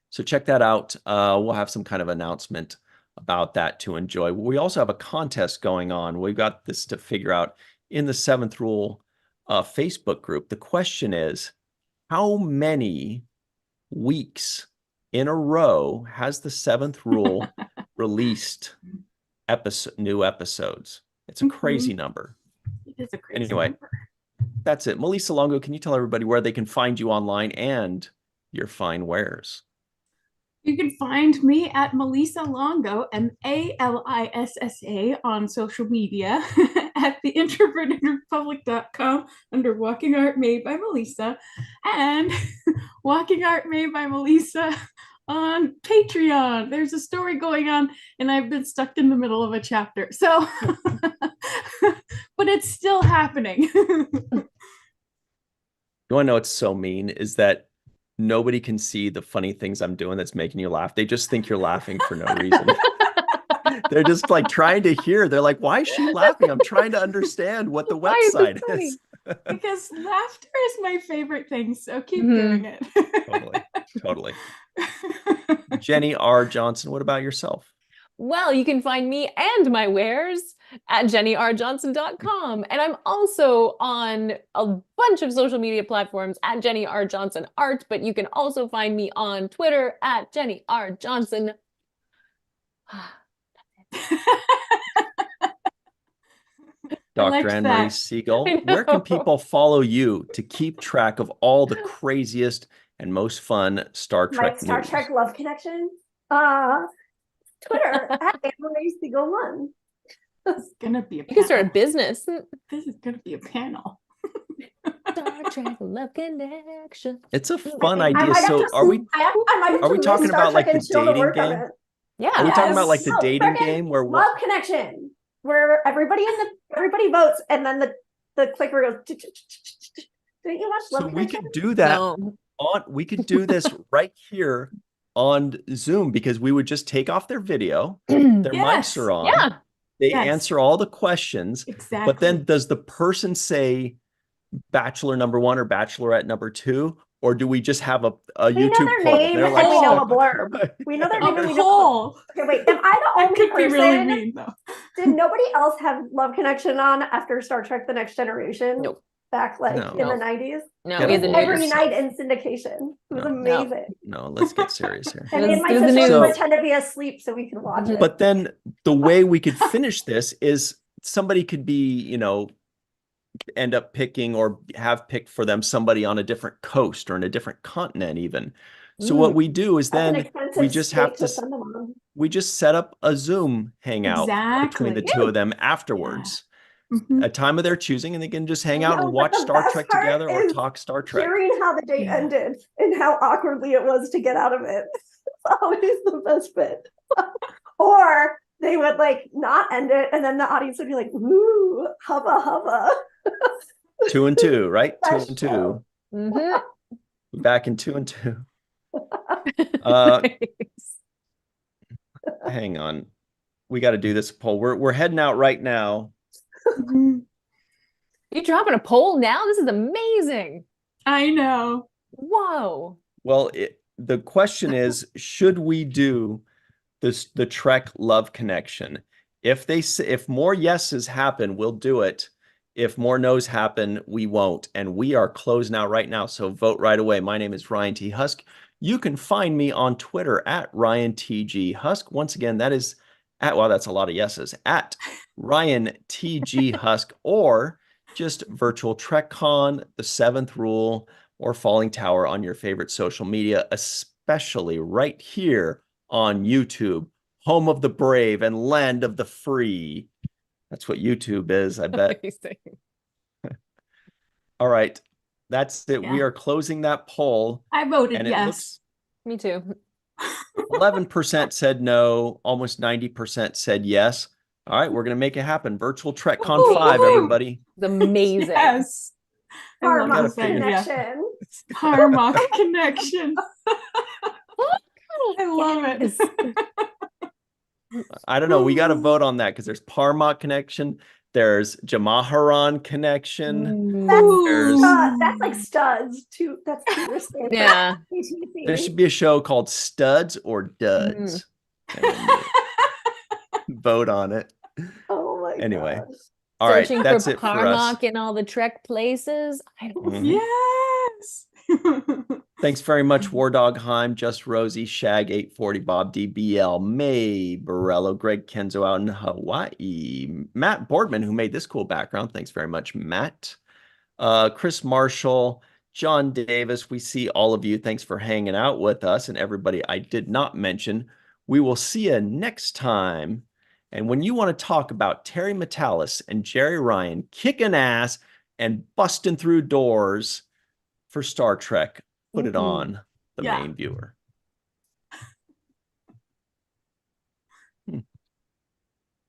So check that out. We'll have some kind of announcement about that to enjoy. We also have a contest going on. We've got this to figure out in the 7th Rule Facebook group. The question is, how many weeks in a row has the 7th Rule released new episodes? It's a crazy number. It is a crazy number. That's it. Melissa Longo, can you tell everybody where they can find you online and your fine wares? You can find me at Melissa Longo, MALISSA, on social media at theintrovertedrepublic.com under Walking Art Made by Melissa and Walking Art Made by Melissa on Patreon. There's a story going on and I've been stuck in the middle of a chapter. So, but it's still happening. You want to know what's so mean is that nobody can see the funny things I'm doing that's making you laugh. They just think you're laughing for no reason. They're just like trying to hear. They're like, why is she laughing? I'm trying to understand what the website is. Because laughter is my favorite thing. So keep doing it. Totally. Jenny R. Johnson, what about yourself? Well, you can find me and my wares at jennyrjohnson.com. And I'm also on a bunch of social media platforms at Jenny R. Johnson Art, but you can also find me on Twitter at Jenny R. Johnson. Dr. Anne-Marie Siegel, where can people follow you to keep track of all the craziest and most fun Star Trek news? Star Trek Love Connection. Twitter at Anne-Marie Siegel 1. It's gonna be a panel. You can start a business. This is gonna be a panel. Star Trek Love Connection. It's a fun idea. So are we talking about like the dating game? Yeah. Are we talking about like the dating game where Love Connection, where everybody votes and then the clicker goes. Didn't you watch Love Connection? We could do that we could do this right here on Zoom, because we would just take off their video, their mics are on. Yeah. They answer all the questions. Exactly. But then does the person say Bachelor number 1 or Bachelorette number 2? Or do we just have a YouTube poll? Name, and we know a blurb. We know their name. And we know okay, wait. Am I the only person? Be really mean, though. Did nobody else have Love Connection on after Star Trek: The Next Generation? Nope. Back in the 90s? No, every night in syndication. It was amazing. No, let's get serious here. And me and my sister would pretend to be asleep so we could watch it. But then the way we could finish this is somebody could be, end up picking or have picked for them somebody on a different coast or in a different continent even. So what we do is then we just have we just set up a Zoom hangout between the two of them afterwards. A time of their choosing, and they can just hang out and watch Star Trek together or talk Star Trek. Hearing how the date ended and how awkwardly it was to get out of it. It's always the best bit. Or they would not end it, and then the audience would be like, "Ooh, hubba hubba." 2 and 2, right? 2 and 2. Mm-hmm. Back in 2 and 2. Hang on, we got to do this poll. We're heading out right now. You dropping a poll now? This is amazing. I know. Whoa. Well, the question is, should we do the Trek Love Connection? If more yeses happen, we'll do it. If more no's happen, we won't. And we are closed now right now, so vote right away. My name is Ryan T. Husk. You can find me on Twitter at Ryan TG Husk. Once again, that is that's a lot of yeses, at Ryan TG Husk, or just Virtual TrekCon, The Seventh Rule, or Falling Tower on your favorite social media, especially right here on YouTube, home of the brave and land of the free. That's what YouTube is, I bet. All right, that's it. We are closing that poll. I voted yes. Me too. 11% said no, almost 90% said yes. All right, we're going to make it happen. Virtual TrekCon 5, everybody. It's amazing. Yes. Karma Connection. Karma Connection. I love it. I don't know. We got to vote on that because there's Parma Connection. There's Jamaharan Connection. That's like studs too. That's too yeah. There should be a show called Studs or Duds. Vote on it. Oh my god. Anyway. Gosh. All right. That's it for us. in all the Trek places. I don't Yes. Thanks very much, War Dog Heim, Just Rosie, Shag 840, Bob DBL, May Borello, Greg Kenzo out in Hawaii, Matt Boardman, who made this cool background. Thanks very much, Matt. Chris Marshall, John Davis. We see all of you. Thanks for hanging out with us. And everybody I did not mention, we will see you next time. And when you want to talk about Terry Matalas and Jeri Ryan kicking ass and busting through doors for Star Trek, put it on the main viewer.